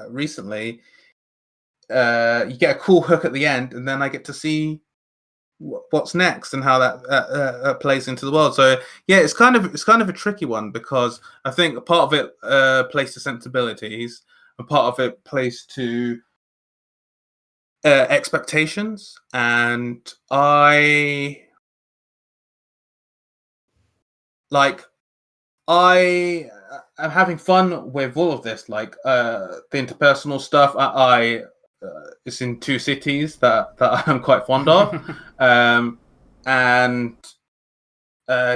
recently, you get a cool hook at the end, and then I get to see what's next and how that plays into the world. So it's kind of a tricky one, because I think a part of it plays to sensibilities, and part of it plays to expectations, and I am having fun with all of this, like the interpersonal stuff. It's in 2 cities that I'm quite fond of, and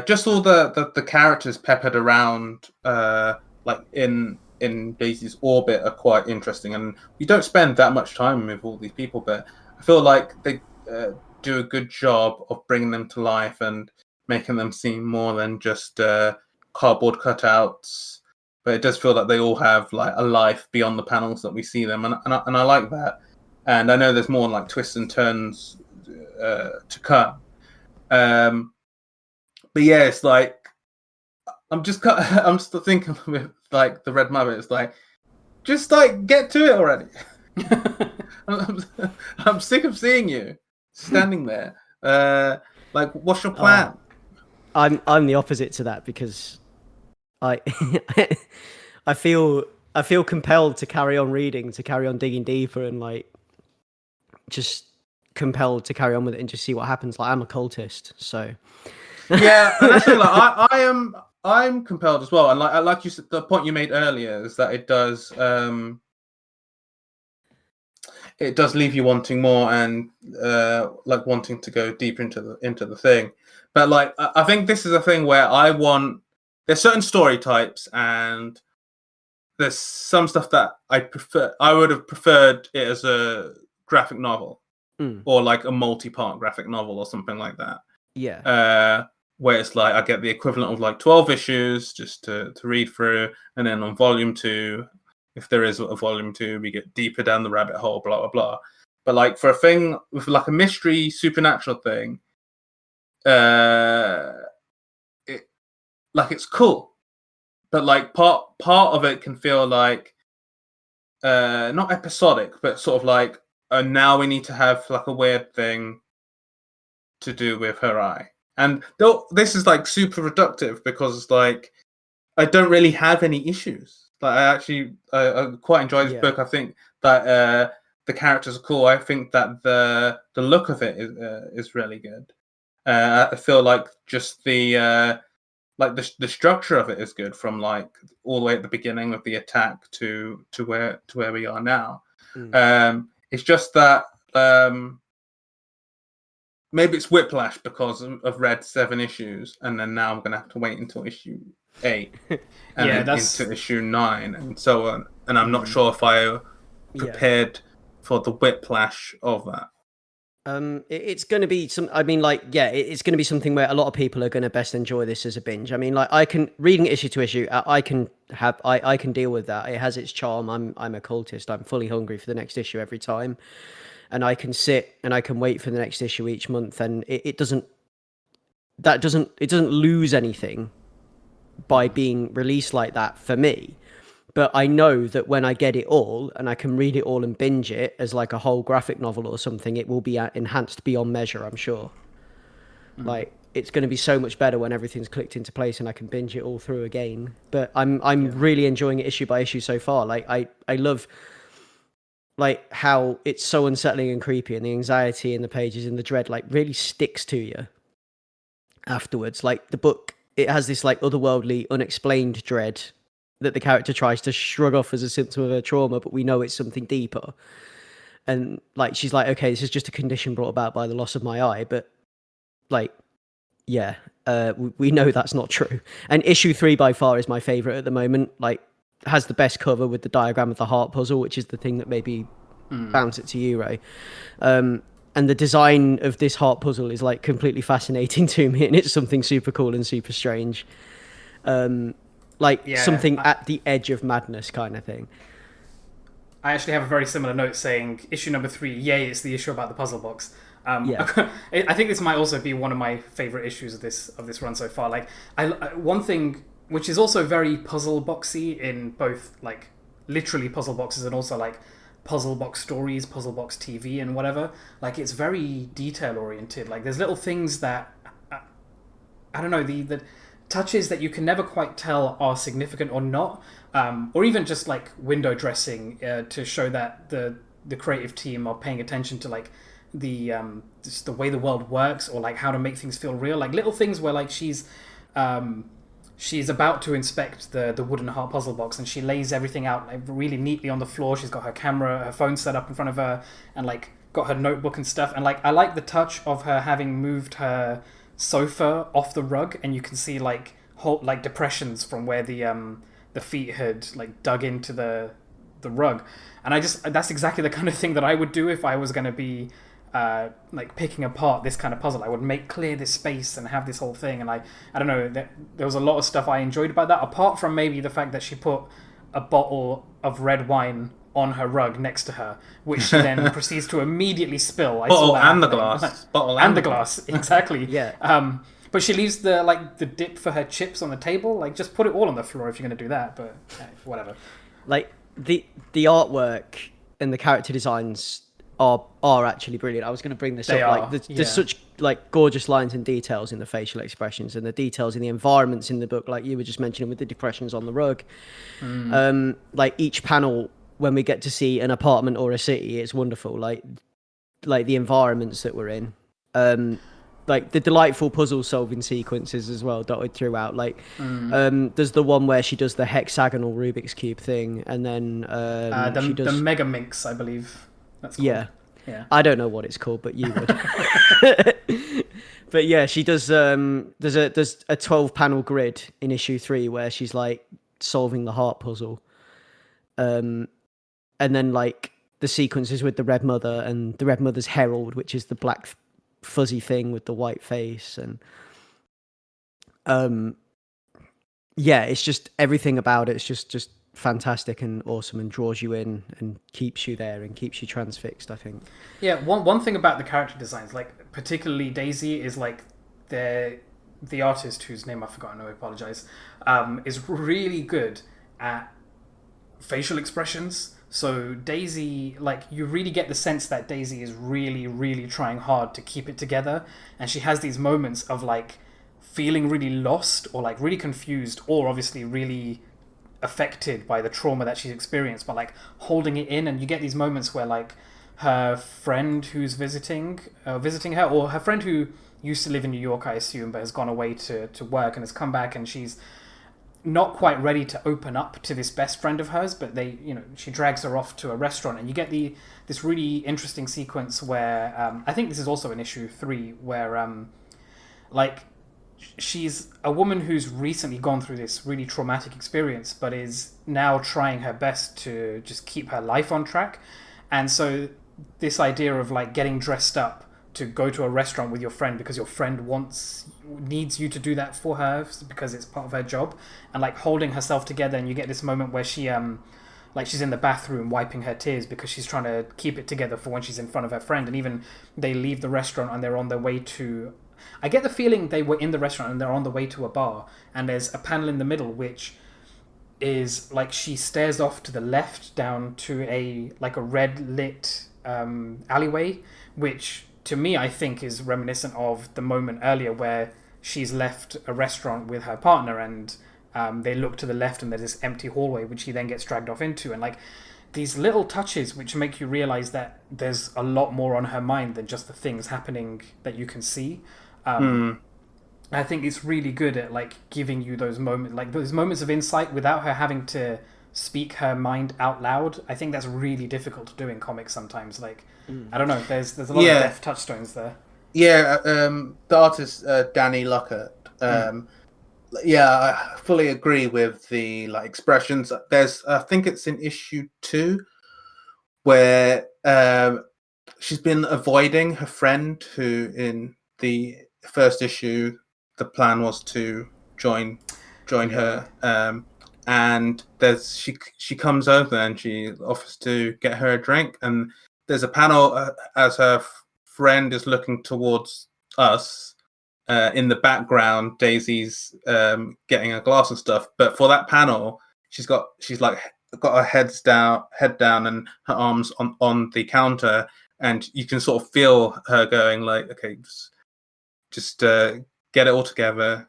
just all the characters peppered around, like in Daisy's orbit, are quite interesting. And you don't spend that much time with all these people, but I feel like they do a good job of bringing them to life and making them seem more than just cardboard cutouts. But it does feel like they all have like a life beyond the panels that we see them, and I like that. And I know there's more like twists and turns to come. But it's like, I'm still thinking with like the Red Mother. It's like, just like get to it already. I'm sick of seeing you standing there. Like, what's your plan? I'm the opposite to that, because I I feel compelled to carry on reading, to carry on digging deeper, and like just compelled to carry on with it and just see what happens. Like I'm a cultist, so Yeah, and that's the thing, like I'm compelled as well, and like you said, the point you made earlier is that it does leave you wanting more and like wanting to go deeper into the thing. But like I think this is a thing where there's certain story types, and there's some stuff that I would have preferred it as a graphic novel or like a multi-part graphic novel or something like that. Yeah. Where it's like I get the equivalent of like 12 issues just to read through, and then on volume 2, if there is a volume 2, we get deeper down the rabbit hole, blah blah blah. But like for a thing with like a mystery supernatural thing, it's cool, but like part of it can feel like not episodic, but sort of like now we need to have like a weird thing to do with her eye. And this is like super reductive because like I don't really have any issues. Like I quite enjoy this book. I think that the characters are cool. I think that the look of it is really good. I feel like just the structure of it is good, from like all the way at the beginning of the attack to where we are now. It's just that maybe it's whiplash because I've read 7 issues, and then now I'm going to have to wait until issue 8 and then into issue 9 and so on. And I'm not sure if I prepared for the whiplash of that. It's going to be it's going to be something where a lot of people are going to best enjoy this as a binge. I mean, like reading issue to issue, I can deal with that. It has its charm. I'm a cultist. I'm fully hungry for the next issue every time. And I can sit and I can wait for the next issue each month, and it doesn't lose anything by being released like that for me. But I know that when I get it all and I can read it all and binge it as like a whole graphic novel or something, it will be enhanced beyond measure, I'm sure. Like it's going to be so much better when everything's clicked into place and I can binge it all through again. But I'm really enjoying it issue by issue so far. Like I love like how it's so unsettling and creepy, and the anxiety in the pages and the dread like really sticks to you afterwards. Like the book, it has this like otherworldly, unexplained dread that the character tries to shrug off as a symptom of her trauma, but we know it's something deeper. And like she's like, okay, this is just a condition brought about by the loss of my eye, but like we know that's not true. And issue 3 by far is my favorite at the moment. Like has the best cover with the diagram of the heart puzzle, which is the thing that maybe bounce it to you, Ray. And the design of this heart puzzle is like completely fascinating to me, and it's something super cool and super strange. Something at the edge of madness kind of thing. I actually have a very similar note saying issue number 3, yay, it's the issue about the puzzle box. I think this might also be one of my favorite issues of this run so far. Like one thing which is also very puzzle boxy in both like literally puzzle boxes and also like puzzle box stories, puzzle box TV and whatever. Like it's very detail oriented. Like there's little things that I don't know, the touches that you can never quite tell are significant or not, or even just like window dressing to show that the creative team are paying attention to like the just the way the world works, or like how to make things feel real. Like little things where like she's about to inspect the wooden heart puzzle box, and she lays everything out like really neatly on the floor. She's got her camera, her phone set up in front of her, and like got her notebook and stuff. And like I like the touch of her having moved her sofa off the rug, and you can see like whole like depressions from where the feet had like dug into the rug. And that's exactly the kind of thing that I would do if I was going to be like picking apart this kind of puzzle. I would make clear this space and have this whole thing. And I don't know, there was a lot of stuff I enjoyed about that, apart from maybe the fact that she put a bottle of red wine on her rug next to her, which she then proceeds to immediately spill. Bottle and the glass. Bottle and the glass, exactly. Yeah. But she leaves the dip for her chips on the table. Like, just put it all on the floor if you're going to do that. But whatever. Like the artwork and the character designs are actually brilliant. I was going to bring this up. Like, there's such like gorgeous lines and details in the facial expressions and the details in the environments in the book, like you were just mentioning with the depressions on the rug. Like each panel, when we get to see an apartment or a city, it's wonderful. Like like the environments that we're in. Like the delightful puzzle solving sequences as well dotted throughout. Like there's the one where she does the hexagonal Rubik's Cube thing, and then she does the Mega Minx, I believe that's called. Yeah. I don't know what it's called, but you would. But yeah, she does. There's a 12-panel grid in issue 3 where she's like solving the heart puzzle. And then like the sequences with the Red Mother and the Red Mother's Herald, which is the black fuzzy thing with the white face, and yeah, it's just everything about it's just fantastic and awesome and draws you in and keeps you there and keeps you transfixed, I think. Yeah, one thing about the character designs, like particularly Daisy, is like the artist whose name I've forgotten, I apologize, is really good at facial expressions. So Daisy, like, you really get the sense that Daisy is really, really trying hard to keep it together, and she has these moments of like feeling really lost or like really confused or obviously really affected by the trauma that she's experienced, but like holding it in. And you get these moments where like her friend who's visiting her, or her friend who used to live in New York, I assume, but has gone away to work and has come back, and she's not quite ready to open up to this best friend of hers, but she drags her off to a restaurant, and you get this really interesting sequence where I think this is also in issue 3, where like she's a woman who's recently gone through this really traumatic experience, but is now trying her best to just keep her life on track. And so this idea of like getting dressed up to go to a restaurant with your friend because your friend needs you to do that for her because it's part of her job, and like holding herself together. And you get this moment where she like she's in the bathroom wiping her tears because she's trying to keep it together for when she's in front of her friend. And even they leave the restaurant and they're on their way to, I get the feeling they were in the restaurant and they're on the way to a bar, and there's a panel in the middle which is like she stares off to the left down to a red lit alleyway, which to me I think is reminiscent of the moment earlier where she's left a restaurant with her partner, and they look to the left and there's this empty hallway which she then gets dragged off into. And like these little touches which make you realize that there's a lot more on her mind than just the things happening that you can see. I think it's really good at like giving you those moments of insight without her having to speak her mind out loud. I think that's really difficult to do in comics sometimes. Like I don't know, there's a lot of deft touchstones there. Yeah, the artist Danny Luckett. Yeah, I fully agree with the like expressions. There's, I think it's in issue 2 where she's been avoiding her friend who in the first issue the plan was to join her, and there's she comes over and she offers to get her a drink, and there's a panel as her friend is looking towards us. In the background, Daisy's getting a glass and stuff, but for that panel she's got her head down and her arms on the counter, and you can sort of feel her going like, okay, just get it all together,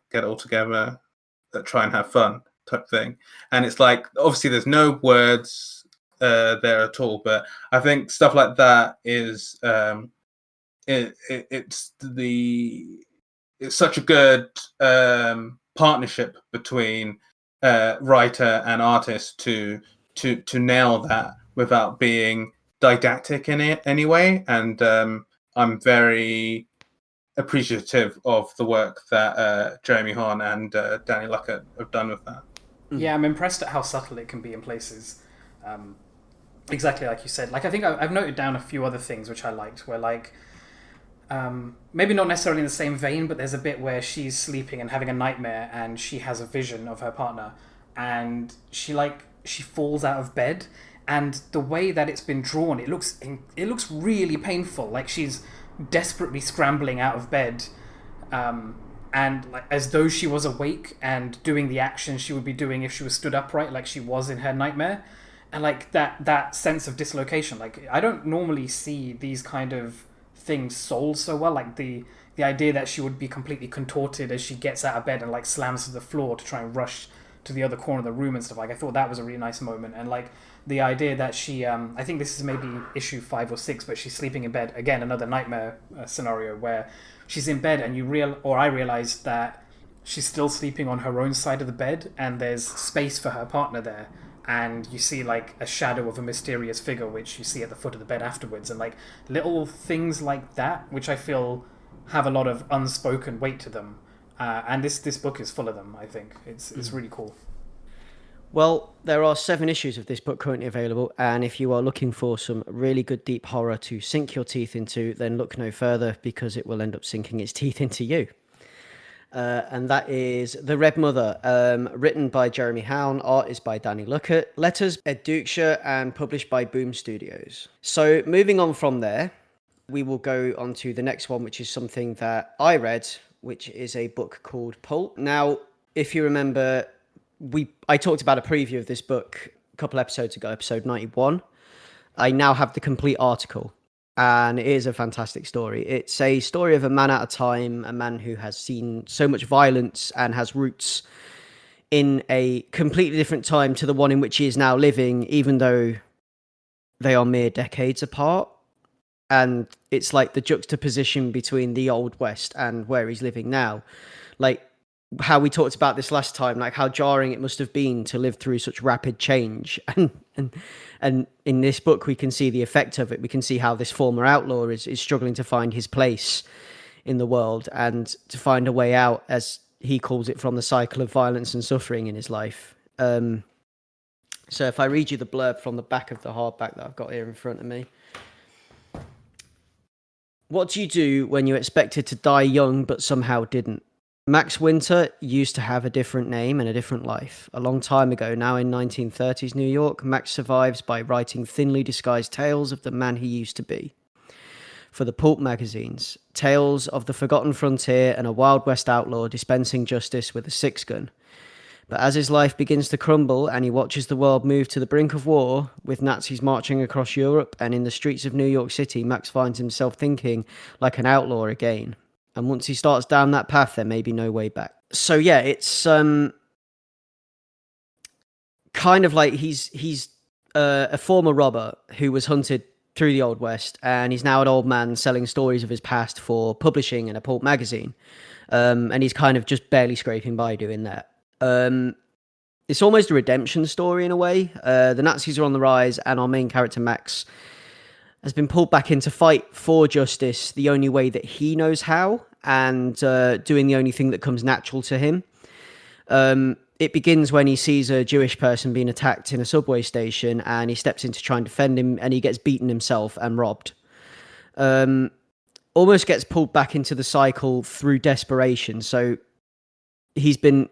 try and have fun type thing. And it's like, obviously there's no words there at all, but I think stuff like that is it's such a good partnership between writer and artist to nail that without being didactic in it anyway. And I'm very appreciative of the work that Jeremy Horn and Danny Luckett have done with that. Yeah, I'm impressed at how subtle it can be in places. Exactly like you said. Like I think I've noted down a few other things which I liked, where like maybe not necessarily in the same vein, but there's a bit where she's sleeping and having a nightmare, and she has a vision of her partner, and she falls out of bed, and the way that it's been drawn, it looks really painful. Like she's desperately scrambling out of bed, and like as though she was awake and doing the action she would be doing if she was stood upright, like she was in her nightmare. And like that sense of dislocation, like I don't normally see these kind of things sold so well. Like the idea that she would be completely contorted as she gets out of bed and like slams to the floor to try and rush to the other corner of the room and stuff. Like, I thought that was a really nice moment. And like the idea that she, I think this is maybe issue 5 or 6, but she's sleeping in bed again, another nightmare scenario where she's in bed and I realized that she's still sleeping on her own side of the bed, and there's space for her partner there. And you see like a shadow of a mysterious figure, which you see at the foot of the bed afterwards, and like little things like that, which I feel have a lot of unspoken weight to them. And this book is full of them. I think it's really cool. Well, there are 7 issues of this book currently available, and if you are looking for some really good deep horror to sink your teeth into, then look no further, because it will end up sinking its teeth into you. And that is The Red Mother, written by Jeremy Hown, art is by Danny Luckett, letters Ed Dukeshire, and published by Boom Studios. So moving on from there, we will go on to the next one, which is something that I read, which is a book called Pulp. Now, if you remember, I talked about a preview of this book a couple episodes ago, episode 91. I now have the complete article, and it is a fantastic story. It's a story of a man at a time, a man who has seen so much violence and has roots in a completely different time to the one in which he is now living, even though they are mere decades apart. And it's like the juxtaposition between the Old West and where he's living now. Like how we talked about this last time, like how jarring it must have been to live through such rapid change. And in this book, we can see the effect of it. We can see how this former outlaw is struggling to find his place in the world and to find a way out, as he calls it, from the cycle of violence and suffering in his life. So if I read you the blurb from the back of the hardback that I've got here in front of me. What do you do when you expected to die young but somehow didn't? Max Winter used to have a different name and a different life. A long time ago, now in 1930s New York, Max survives by writing thinly disguised tales of the man he used to be. For the Pulp magazines, tales of the forgotten frontier and a Wild West outlaw dispensing justice with a 6-gun. But as his life begins to crumble and he watches the world move to the brink of war, with Nazis marching across Europe and in the streets of New York City, Max finds himself thinking like an outlaw again. And once he starts down that path, there may be no way back. So yeah, it's kind of like he's a former robber who was hunted through the Old West, and he's now an old man selling stories of his past for publishing in a pulp magazine. And he's kind of just barely scraping by doing that. It's almost a redemption story in a way. The Nazis are on the rise, and our main character Max has been pulled back in to fight for justice the only way that he knows how, and doing the only thing that comes natural to him. It begins when he sees a Jewish person being attacked in a subway station, and he steps in to try and defend him, and he gets beaten himself and robbed. Almost gets pulled back into the cycle through desperation. So he's been,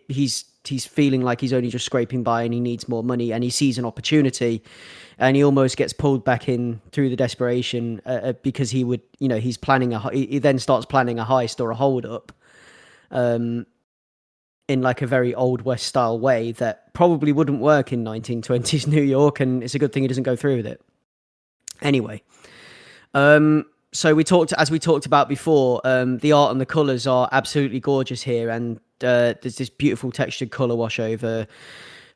he's feeling like he's only just scraping by and he needs more money, and he sees an opportunity, and he almost gets pulled back in through the desperation because he then starts planning a heist or a hold up in like a very Old West style way that probably wouldn't work in 1920s New York, and it's a good thing he doesn't go through with it. Anyway, so we talked about before, the art and the colours are absolutely gorgeous here, and there's this beautiful textured colour wash over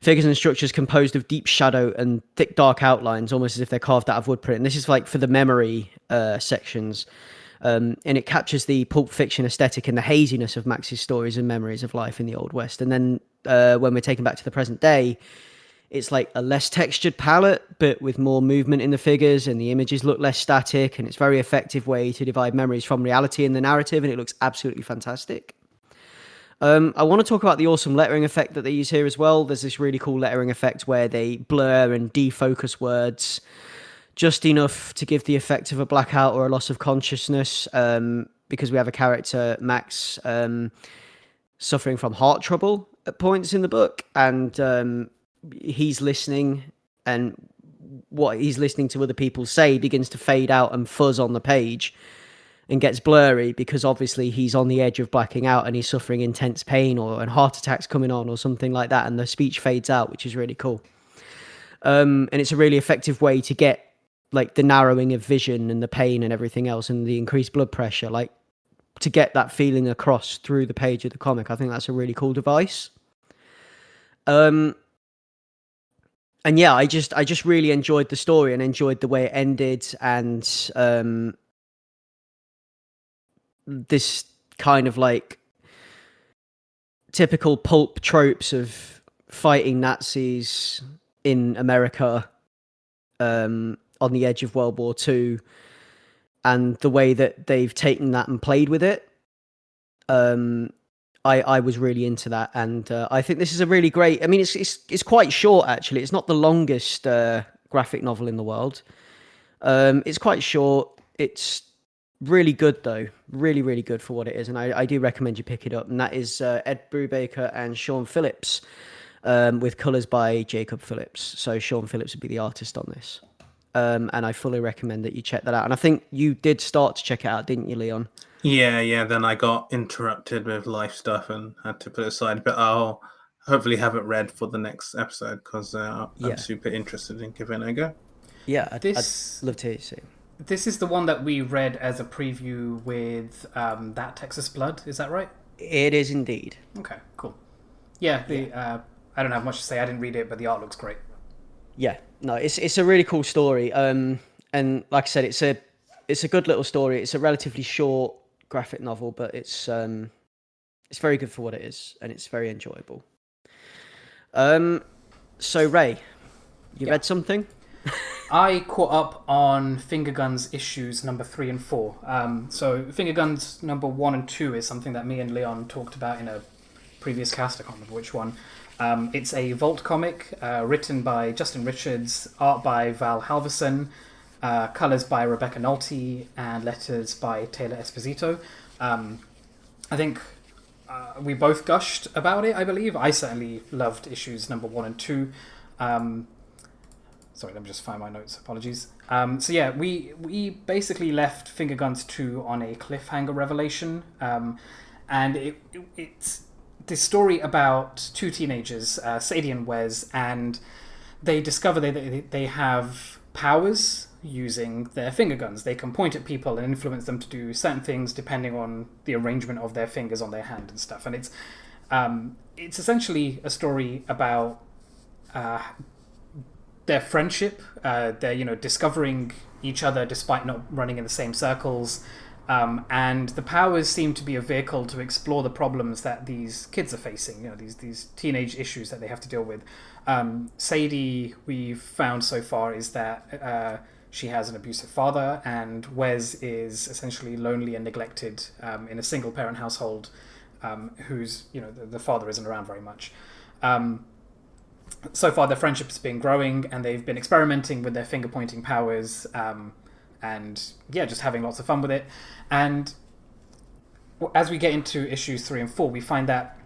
figures and structures composed of deep shadow and thick dark outlines, almost as if they're carved out of wood print. And this is like for the memory sections, and it captures the pulp fiction aesthetic and the haziness of Max's stories and memories of life in the Old West. And then when we're taken back to the present day, it's like a less textured palette, but with more movement in the figures, and the images look less static, and it's a very effective way to divide memories from reality in the narrative, and it looks absolutely fantastic. I want to talk about the awesome lettering effect that they use here as well. There's this really cool lettering effect where they blur and defocus words just enough to give the effect of a blackout or a loss of consciousness, because we have a character, Max, suffering from heart trouble at points in the book, and he's listening, and what he's listening to other people say begins to fade out and fuzz on the page and gets blurry, because obviously he's on the edge of blacking out and he's suffering intense pain and heart attacks coming on or something like that, and the speech fades out, which is really cool. And it's a really effective way to get like the narrowing of vision and the pain and everything else and the increased blood pressure, like to get that feeling across through the page of the comic. I think that's a really cool device. And yeah, I just really enjoyed the story and enjoyed the way it ended, and this kind of like typical pulp tropes of fighting Nazis in America on the edge of World War II, and the way that they've taken that and played with it. I was really into that, and I think this is a really great. I mean, it's quite short actually. It's not the longest graphic novel in the world. It's quite short. It's really good though, really really good for what it is, and I do recommend you pick it up. And that is Ed Brubaker and Sean Phillips, with colours by Jacob Phillips. So Sean Phillips would be the artist on this, and I fully recommend that you check that out. And I think you did start to check it out, didn't you, Leon? Yeah. Then I got interrupted with life stuff and had to put it aside. But I'll hopefully have it read for the next episode because I'm super interested in giving it a go. Yeah, I'd love to see. This is the one that we read as a preview with That Texas Blood. Is that right? It is indeed. Okay, cool. Yeah, I don't have much to say. I didn't read it, but the art looks great. Yeah, no, it's a really cool story. And like I said, it's a good little story. It's a relatively short graphic novel, but it's very good for what it is, and it's very enjoyable. So Ray, you read something? I caught up on Finger Guns issues number 3 and 4. So Finger Guns number 1 and 2 is something that me and Leon talked about in a previous cast. I can't remember which one. It's a Vault comic written by Justin Richards, art by Val Halverson, colours by Rebecca Nolte, and letters by Taylor Esposito. I think we both gushed about it, I believe. I certainly loved issues number 1 and 2. Sorry, let me just find my notes. Apologies. So yeah, we basically left Finger Guns 2 on a cliffhanger revelation. And it's this story about two teenagers, Sadie and Wes, and they discover they have powers using their finger guns. They can point at people and influence them to do certain things depending on the arrangement of their fingers on their hand and stuff. And it's essentially a story about their friendship. They're discovering each other despite not running in the same circles. And the powers seem to be a vehicle to explore the problems that these kids are facing. These teenage issues that they have to deal with. Sadie, we've found so far, is that she has an abusive father, and Wes is essentially lonely and neglected in a single-parent household, whose the father isn't around very much. So far, their friendship has been growing, and they've been experimenting with their finger-pointing powers, and just having lots of fun with it. And as we get into issues 3 and 4, we find that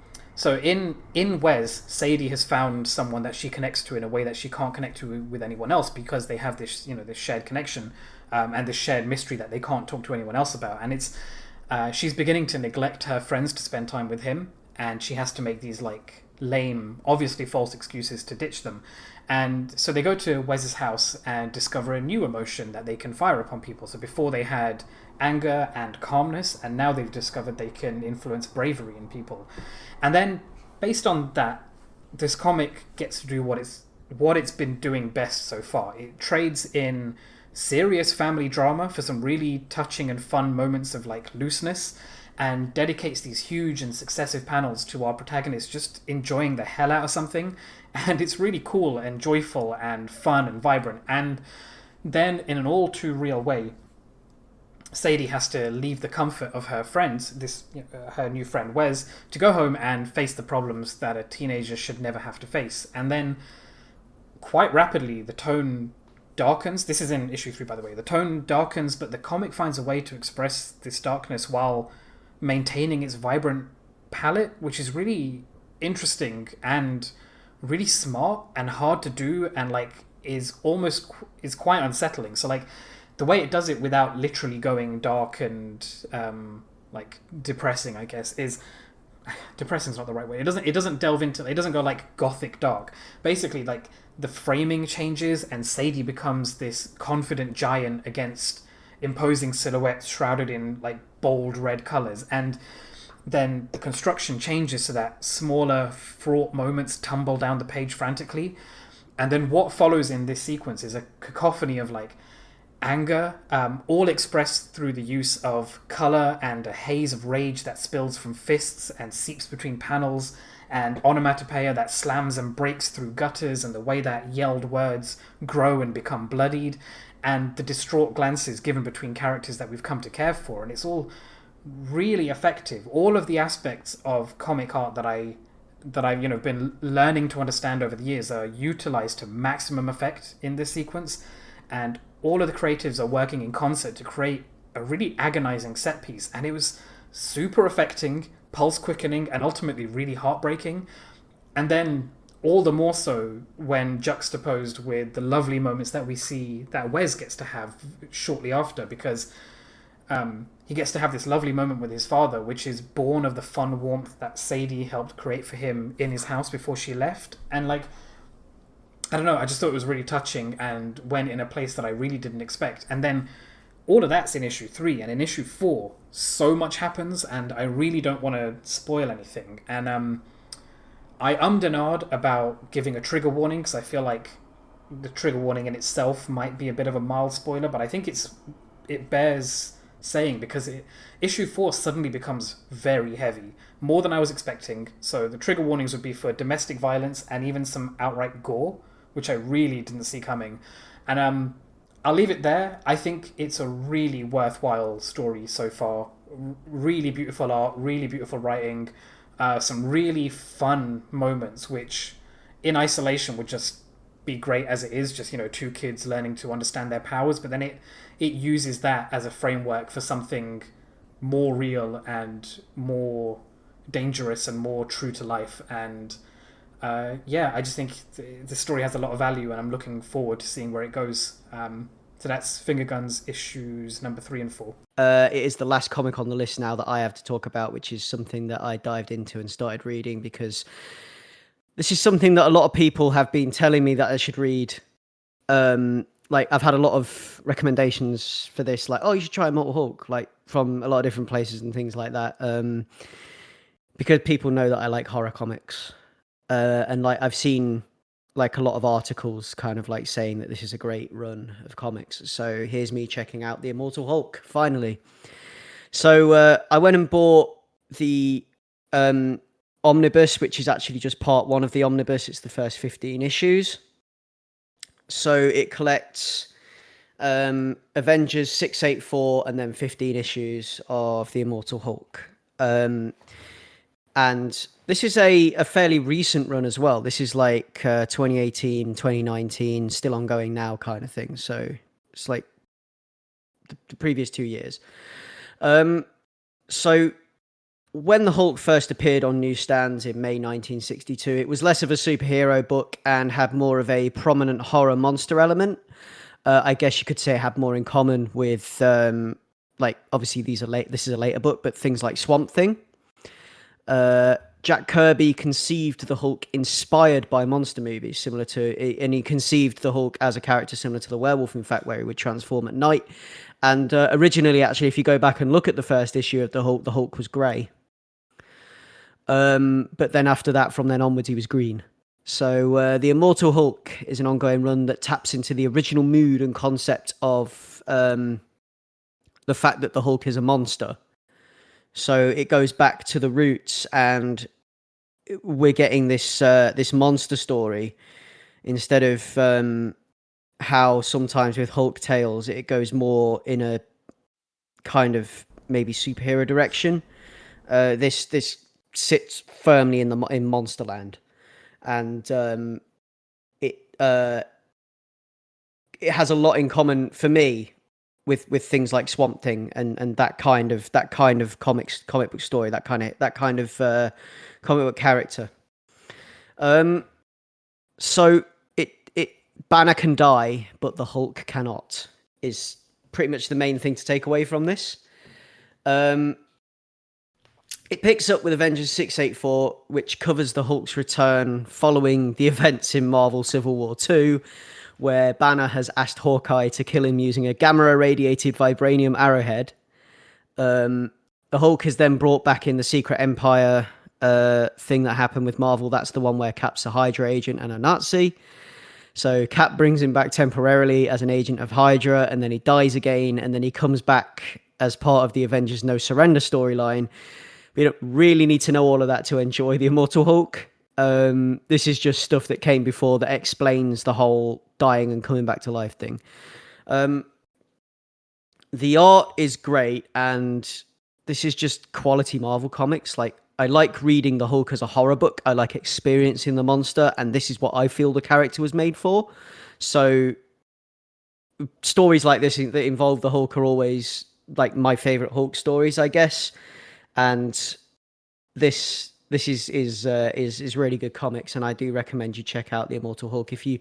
in Wes, Sadie has found someone that she connects to in a way that she can't connect to with anyone else, because they have this this shared connection and this shared mystery that they can't talk to anyone else about. And it's she's beginning to neglect her friends to spend time with him, and she has to make these lame, obviously false excuses to ditch them. And so they go to Wes's house and discover a new emotion that they can fire upon people. So before they had anger and calmness, and now they've discovered they can influence bravery in people. And then, based on that, this comic gets to do what it's been doing best so far. It trades in serious family drama for some really touching and fun moments of looseness, and dedicates these huge and successive panels to our protagonist just enjoying the hell out of something. And it's really cool and joyful and fun and vibrant. And then, in an all too real way, Sadie has to leave the comfort of her friends, her new friend Wes, to go home and face the problems that a teenager should never have to face. And then, quite rapidly, the tone darkens. This is in issue 3, by the way. The tone darkens, but the comic finds a way to express this darkness while maintaining its vibrant palette, which is really interesting and really smart and hard to do, and is quite unsettling. So the way it does it without literally going dark and depressing, I guess, is depressing's not the right way. It doesn't delve into, it doesn't go gothic dark. Basically, the framing changes and Sadie becomes this confident giant against imposing silhouettes shrouded in bold red colors. And then the construction changes so that smaller, fraught moments tumble down the page frantically. And then what follows in this sequence is a cacophony of like anger, all expressed through the use of color and a haze of rage that spills from fists and seeps between panels, and onomatopoeia that slams and breaks through gutters, and the way that yelled words grow and become bloodied, and the distraught glances given between characters that we've come to care for. And it's all really effective. All of the aspects of comic art that I've been learning to understand over the years are utilized to maximum effect in this sequence, and all of the creatives are working in concert to create a really agonizing set piece. And it was super affecting, pulse quickening, and ultimately really heartbreaking. And then all the more so when juxtaposed with the lovely moments that we see that Wes gets to have shortly after, because he gets to have this lovely moment with his father, which is born of the fun warmth that Sadie helped create for him in his house before she left. And like, I don't know, I just thought it was really touching and went in a place that I really didn't expect. And then all of that's in issue 3, and in issue 4 so much happens, and I really don't want to spoil anything. And I and ahed about giving a trigger warning, because I feel like the trigger warning in itself might be a bit of a mild spoiler, but I think it bears saying, because issue 4 suddenly becomes very heavy, more than I was expecting. So the trigger warnings would be for domestic violence and even some outright gore, which I really didn't see coming. And I'll leave it there. I think it's a really worthwhile story so far. Really beautiful art, really beautiful writing, some really fun moments, which in isolation would just be great as it is, just, two kids learning to understand their powers. But then it uses that as a framework for something more real and more dangerous and more true to life. And I just think the story has a lot of value, and I'm looking forward to seeing where it goes. So that's Finger Guns issues number 3 and 4. It is the last comic on the list now that I have to talk about, which is something that I dived into and started reading, because this is something that a lot of people have been telling me that I should read. Like, I've had a lot of recommendations for this, like, oh, you should try Immortal Hulk, like, from a lot of different places and things like that. Because people know that I like horror comics. And like, I've seen like a lot of articles kind of like saying that this is a great run of comics. So here's me checking out the Immortal Hulk, finally. So I went and bought the omnibus, which is actually just part 1 of the omnibus. It's the first 15 issues. So it collects Avengers 684 and then 15 issues of the Immortal Hulk. And this is a fairly recent run as well. This is like 2018, 2019, still ongoing now kind of thing. So it's like the previous 2 years. So when the Hulk first appeared on newsstands in May 1962, it was less of a superhero book and had more of a prominent horror monster element. I guess you could say it had more in common with, like, obviously this is a later book, but things like Swamp Thing. Jack Kirby conceived the Hulk inspired by monster movies, and he conceived the Hulk as a character similar to the werewolf, in fact, where he would transform at night. And originally, actually, if you go back and look at the first issue of the Hulk was grey. But then after that, from then onwards, he was green. So the Immortal Hulk is an ongoing run that taps into the original mood and concept of the fact that the Hulk is a monster. So it goes back to the roots, and we're getting this this monster story instead of how sometimes with Hulk tales it goes more in a kind of maybe superhero direction. This sits firmly in Monsterland, and it has a lot in common for me with things like Swamp Thing and that kind of comic book story, that kind of comic book character. So it Banner can die, but the Hulk cannot, is pretty much the main thing to take away from this. It picks up with Avengers 684, which covers the Hulk's return following the events in Marvel Civil War 2, where Banner has asked Hawkeye to kill him using a gamma-irradiated vibranium arrowhead. The Hulk is then brought back in the Secret Empire thing that happened with Marvel. That's the one where Cap's a Hydra agent and a Nazi. So Cap brings him back temporarily as an agent of Hydra, and then he dies again, and then he comes back as part of the Avengers No Surrender storyline. We don't really need to know all of that to enjoy the Immortal Hulk. This is just stuff that came before that explains the whole dying and coming back to life thing. The art is great, and this is just quality Marvel comics. Like, I like reading the Hulk as a horror book. I like experiencing the monster, and this is what I feel the character was made for. So stories like this that involve the Hulk are always like my favorite Hulk stories, I guess. And this is really good comics, and I do recommend you check out the Immortal Hulk if you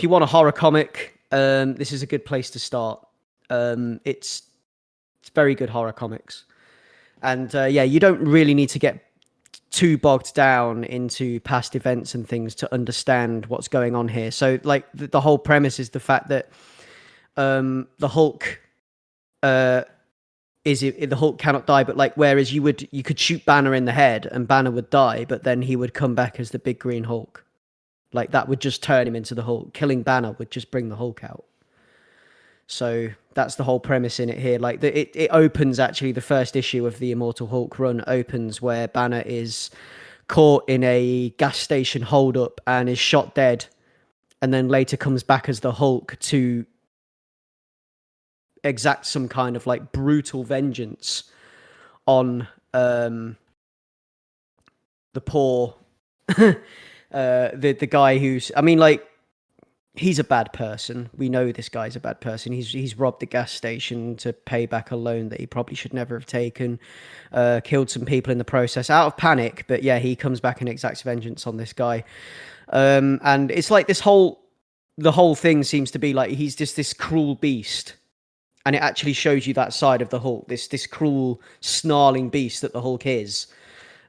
want a horror comic. This is a good place to start. It's very good horror comics, and you don't really need to get too bogged down into past events and things to understand what's going on here. So, like, the whole premise is the fact that the Hulk the Hulk cannot die, but like, whereas you could shoot Banner in the head and Banner would die, but then he would come back as the big green Hulk. Like, that would just turn him into the Hulk. Killing Banner would just bring the Hulk out. So that's the whole premise in it here. Like, it opens, actually, the first issue of the Immortal Hulk run opens where Banner is caught in a gas station holdup and is shot dead, and then later comes back as the Hulk to exact some kind of like brutal vengeance on the poor the guy who's, I mean, like, he's a bad person. We know this guy's a bad person. He's robbed the gas station to pay back a loan that he probably should never have taken. Killed some people in the process out of panic. But yeah, he comes back and exacts vengeance on this guy. And it's like the whole thing seems to be like he's just this cruel beast. And it actually shows you that side of the Hulk, this cruel, snarling beast that the Hulk is.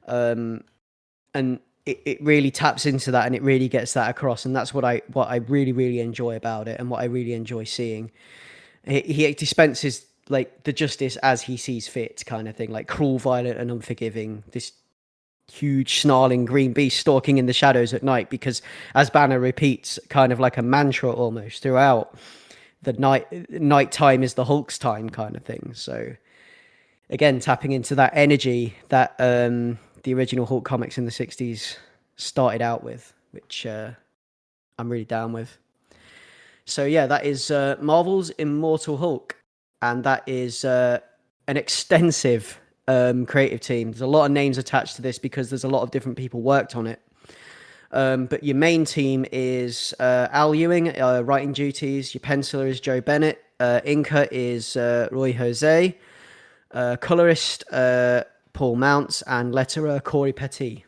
And it really taps into that, and it really gets that across, and that's what I really, really enjoy about it, and what I really enjoy seeing. He dispenses like the justice as he sees fit, kind of thing, like cruel, violent, and unforgiving. This huge, snarling green beast stalking in the shadows at night, because as Banner repeats, kind of like a mantra almost throughout, the nighttime is the Hulk's time, kind of thing. So again, tapping into that energy that the original Hulk comics in the 60s started out with, which I'm really down with. So yeah, that is Marvel's Immortal Hulk, and that is an extensive creative team. There's a lot of names attached to this because there's a lot of different people worked on it. But your main team is Al Ewing, writing duties. Your penciler is Joe Bennett. Inker is Roy Jose. Colorist Paul Mounts, and letterer Corey Petit.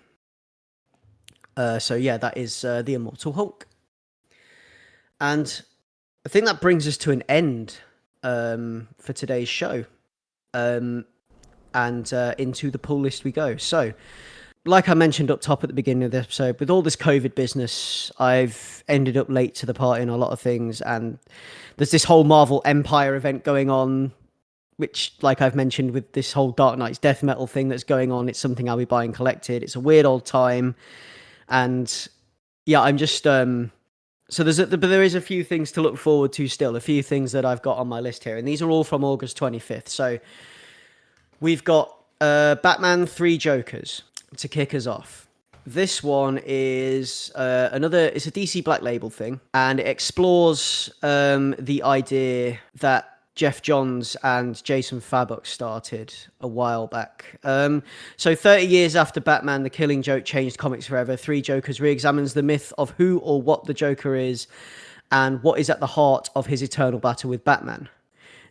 So yeah, that is the Immortal Hulk. And I think that brings us to an end for today's show. And into the pull list we go. So, like I mentioned up top at the beginning of the episode, with all this COVID business, I've ended up late to the party in a lot of things. And there's this whole Marvel Empire event going on, which, like I've mentioned, with this whole Dark Knight's death metal thing that's going on, it's something I'll be buying collected. It's a weird old time. And yeah, I'm just... so there is a few things to look forward to still, a few things that I've got on my list here. And these are all from August 25th. So we've got Batman 3 Jokers to kick us off. This one is it's a DC Black Label thing, and it explores the idea that Jeff Johns and Jason Fabok started a while back. So 30 years after Batman, The Killing Joke changed comics forever, 3 Jokers re-examines the myth of who or what the Joker is and what is at the heart of his eternal battle with Batman.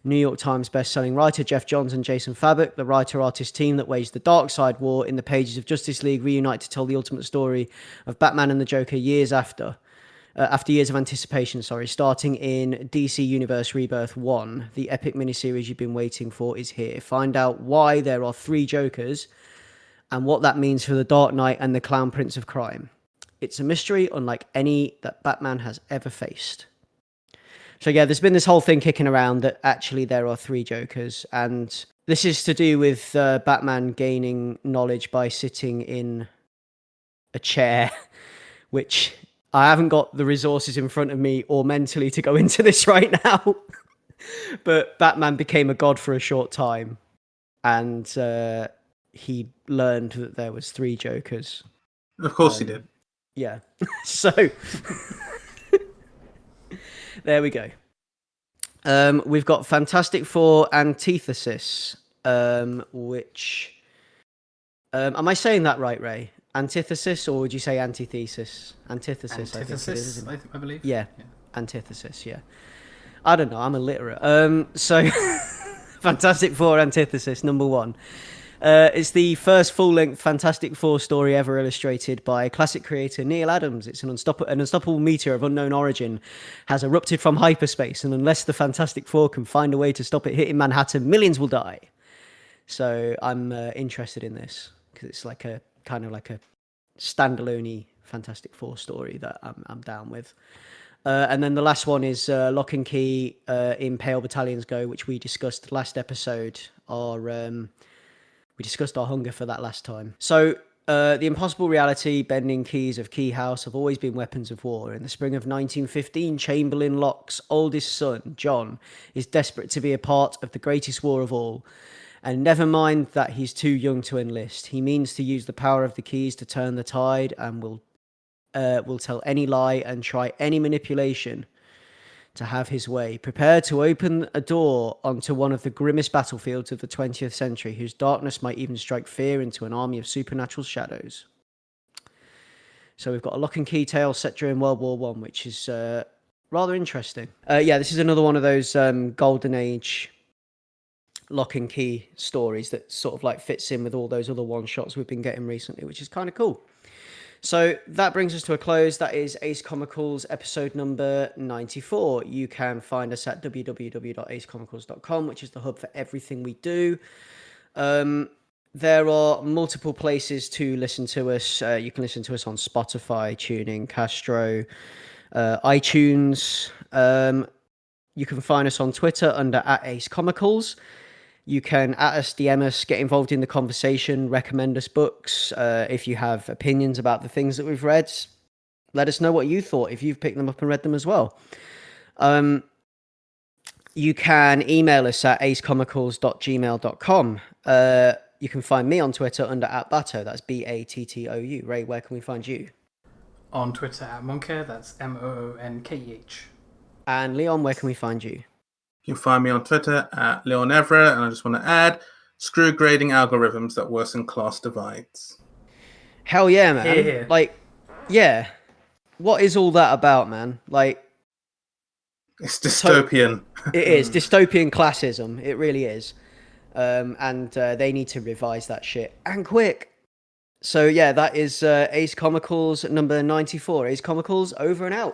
New York Times best-selling writer Jeff Johns and Jason Fabok, the writer-artist team that waged the Dark Side War in the pages of Justice League, reunite to tell the ultimate story of Batman and the Joker years after years of anticipation, starting in DC Universe Rebirth 1. The epic miniseries you've been waiting for is here. Find out why there are 3 Jokers and what that means for the Dark Knight and the Clown Prince of Crime. It's a mystery unlike any that Batman has ever faced. So yeah, there's been this whole thing kicking around that actually there are 3 Jokers, and This is to do with Batman gaining knowledge by sitting in a chair, which I haven't got the resources in front of me or mentally to go into this right now. But Batman became a god for a short time, and he learned that there was 3 Jokers. Of course he did. Yeah. So there we go. We've got Fantastic Four Antithesis, which am I saying that right, Ray? Antithesis, or would you say antithesis? Antithesis, Antithesis, I believe. Yeah, antithesis. Yeah. I don't know. I'm illiterate. So Fantastic Four Antithesis number 1. It's the first full-length Fantastic Four story ever illustrated by classic creator Neil Adams. It's an unstoppable meteor of unknown origin has erupted from hyperspace, and unless the Fantastic Four can find a way to stop it hitting Manhattan, millions will die. So I'm interested in this because it's like a kind of like a standalone Fantastic Four story that I'm down with. And then the last one is Lock and Key in Pale Battalions Go, which we discussed last episode. We discussed our hunger for that last time. So the impossible reality bending keys of Key House have always been weapons of war. In the spring of 1915, Chamberlain Locke's oldest son, John, is desperate to be a part of the greatest war of all. And never mind that he's too young to enlist. He means to use the power of the keys to turn the tide, and will tell any lie and try any manipulation to have his way. Prepared to open a door onto one of the grimmest battlefields of the 20th century, whose darkness might even strike fear into an army of supernatural shadows. So we've got a Lock and Key tale set during World War One, which is rather interesting. Yeah, this is another one of those golden age Lock and Key stories that sort of like fits in with all those other one-shots we've been getting recently, which is kind of cool. So that brings us to a close. That is Ace Comicals episode number 94. You can find us at www.acecomicals.com, which is the hub for everything we do. There are multiple places to listen to us. You can listen to us on Spotify, TuneIn, Castro, iTunes. You can find us on Twitter under @AceComicals. You can DM us, get involved in the conversation, recommend us books. If you have opinions about the things that we've read, let us know what you thought, if you've picked them up and read them as well. You can email us at acecomicals.gmail.com. You can find me on Twitter under @Batto, that's BATTOU. Ray, where can we find you? On Twitter @Monkeh, that's MOONKEH. And Leon, where can we find you? You can find me on Twitter @Leon Everett, and I just want to add, screw grading algorithms that worsen class divides. Hell yeah, man. Here. Like, yeah. What is all that about, man? Like, It's dystopian. it is. Dystopian classism. It really is. And they need to revise that shit. And quick. So, yeah, that is Ace Comicals number 94. Ace Comicals, over and out.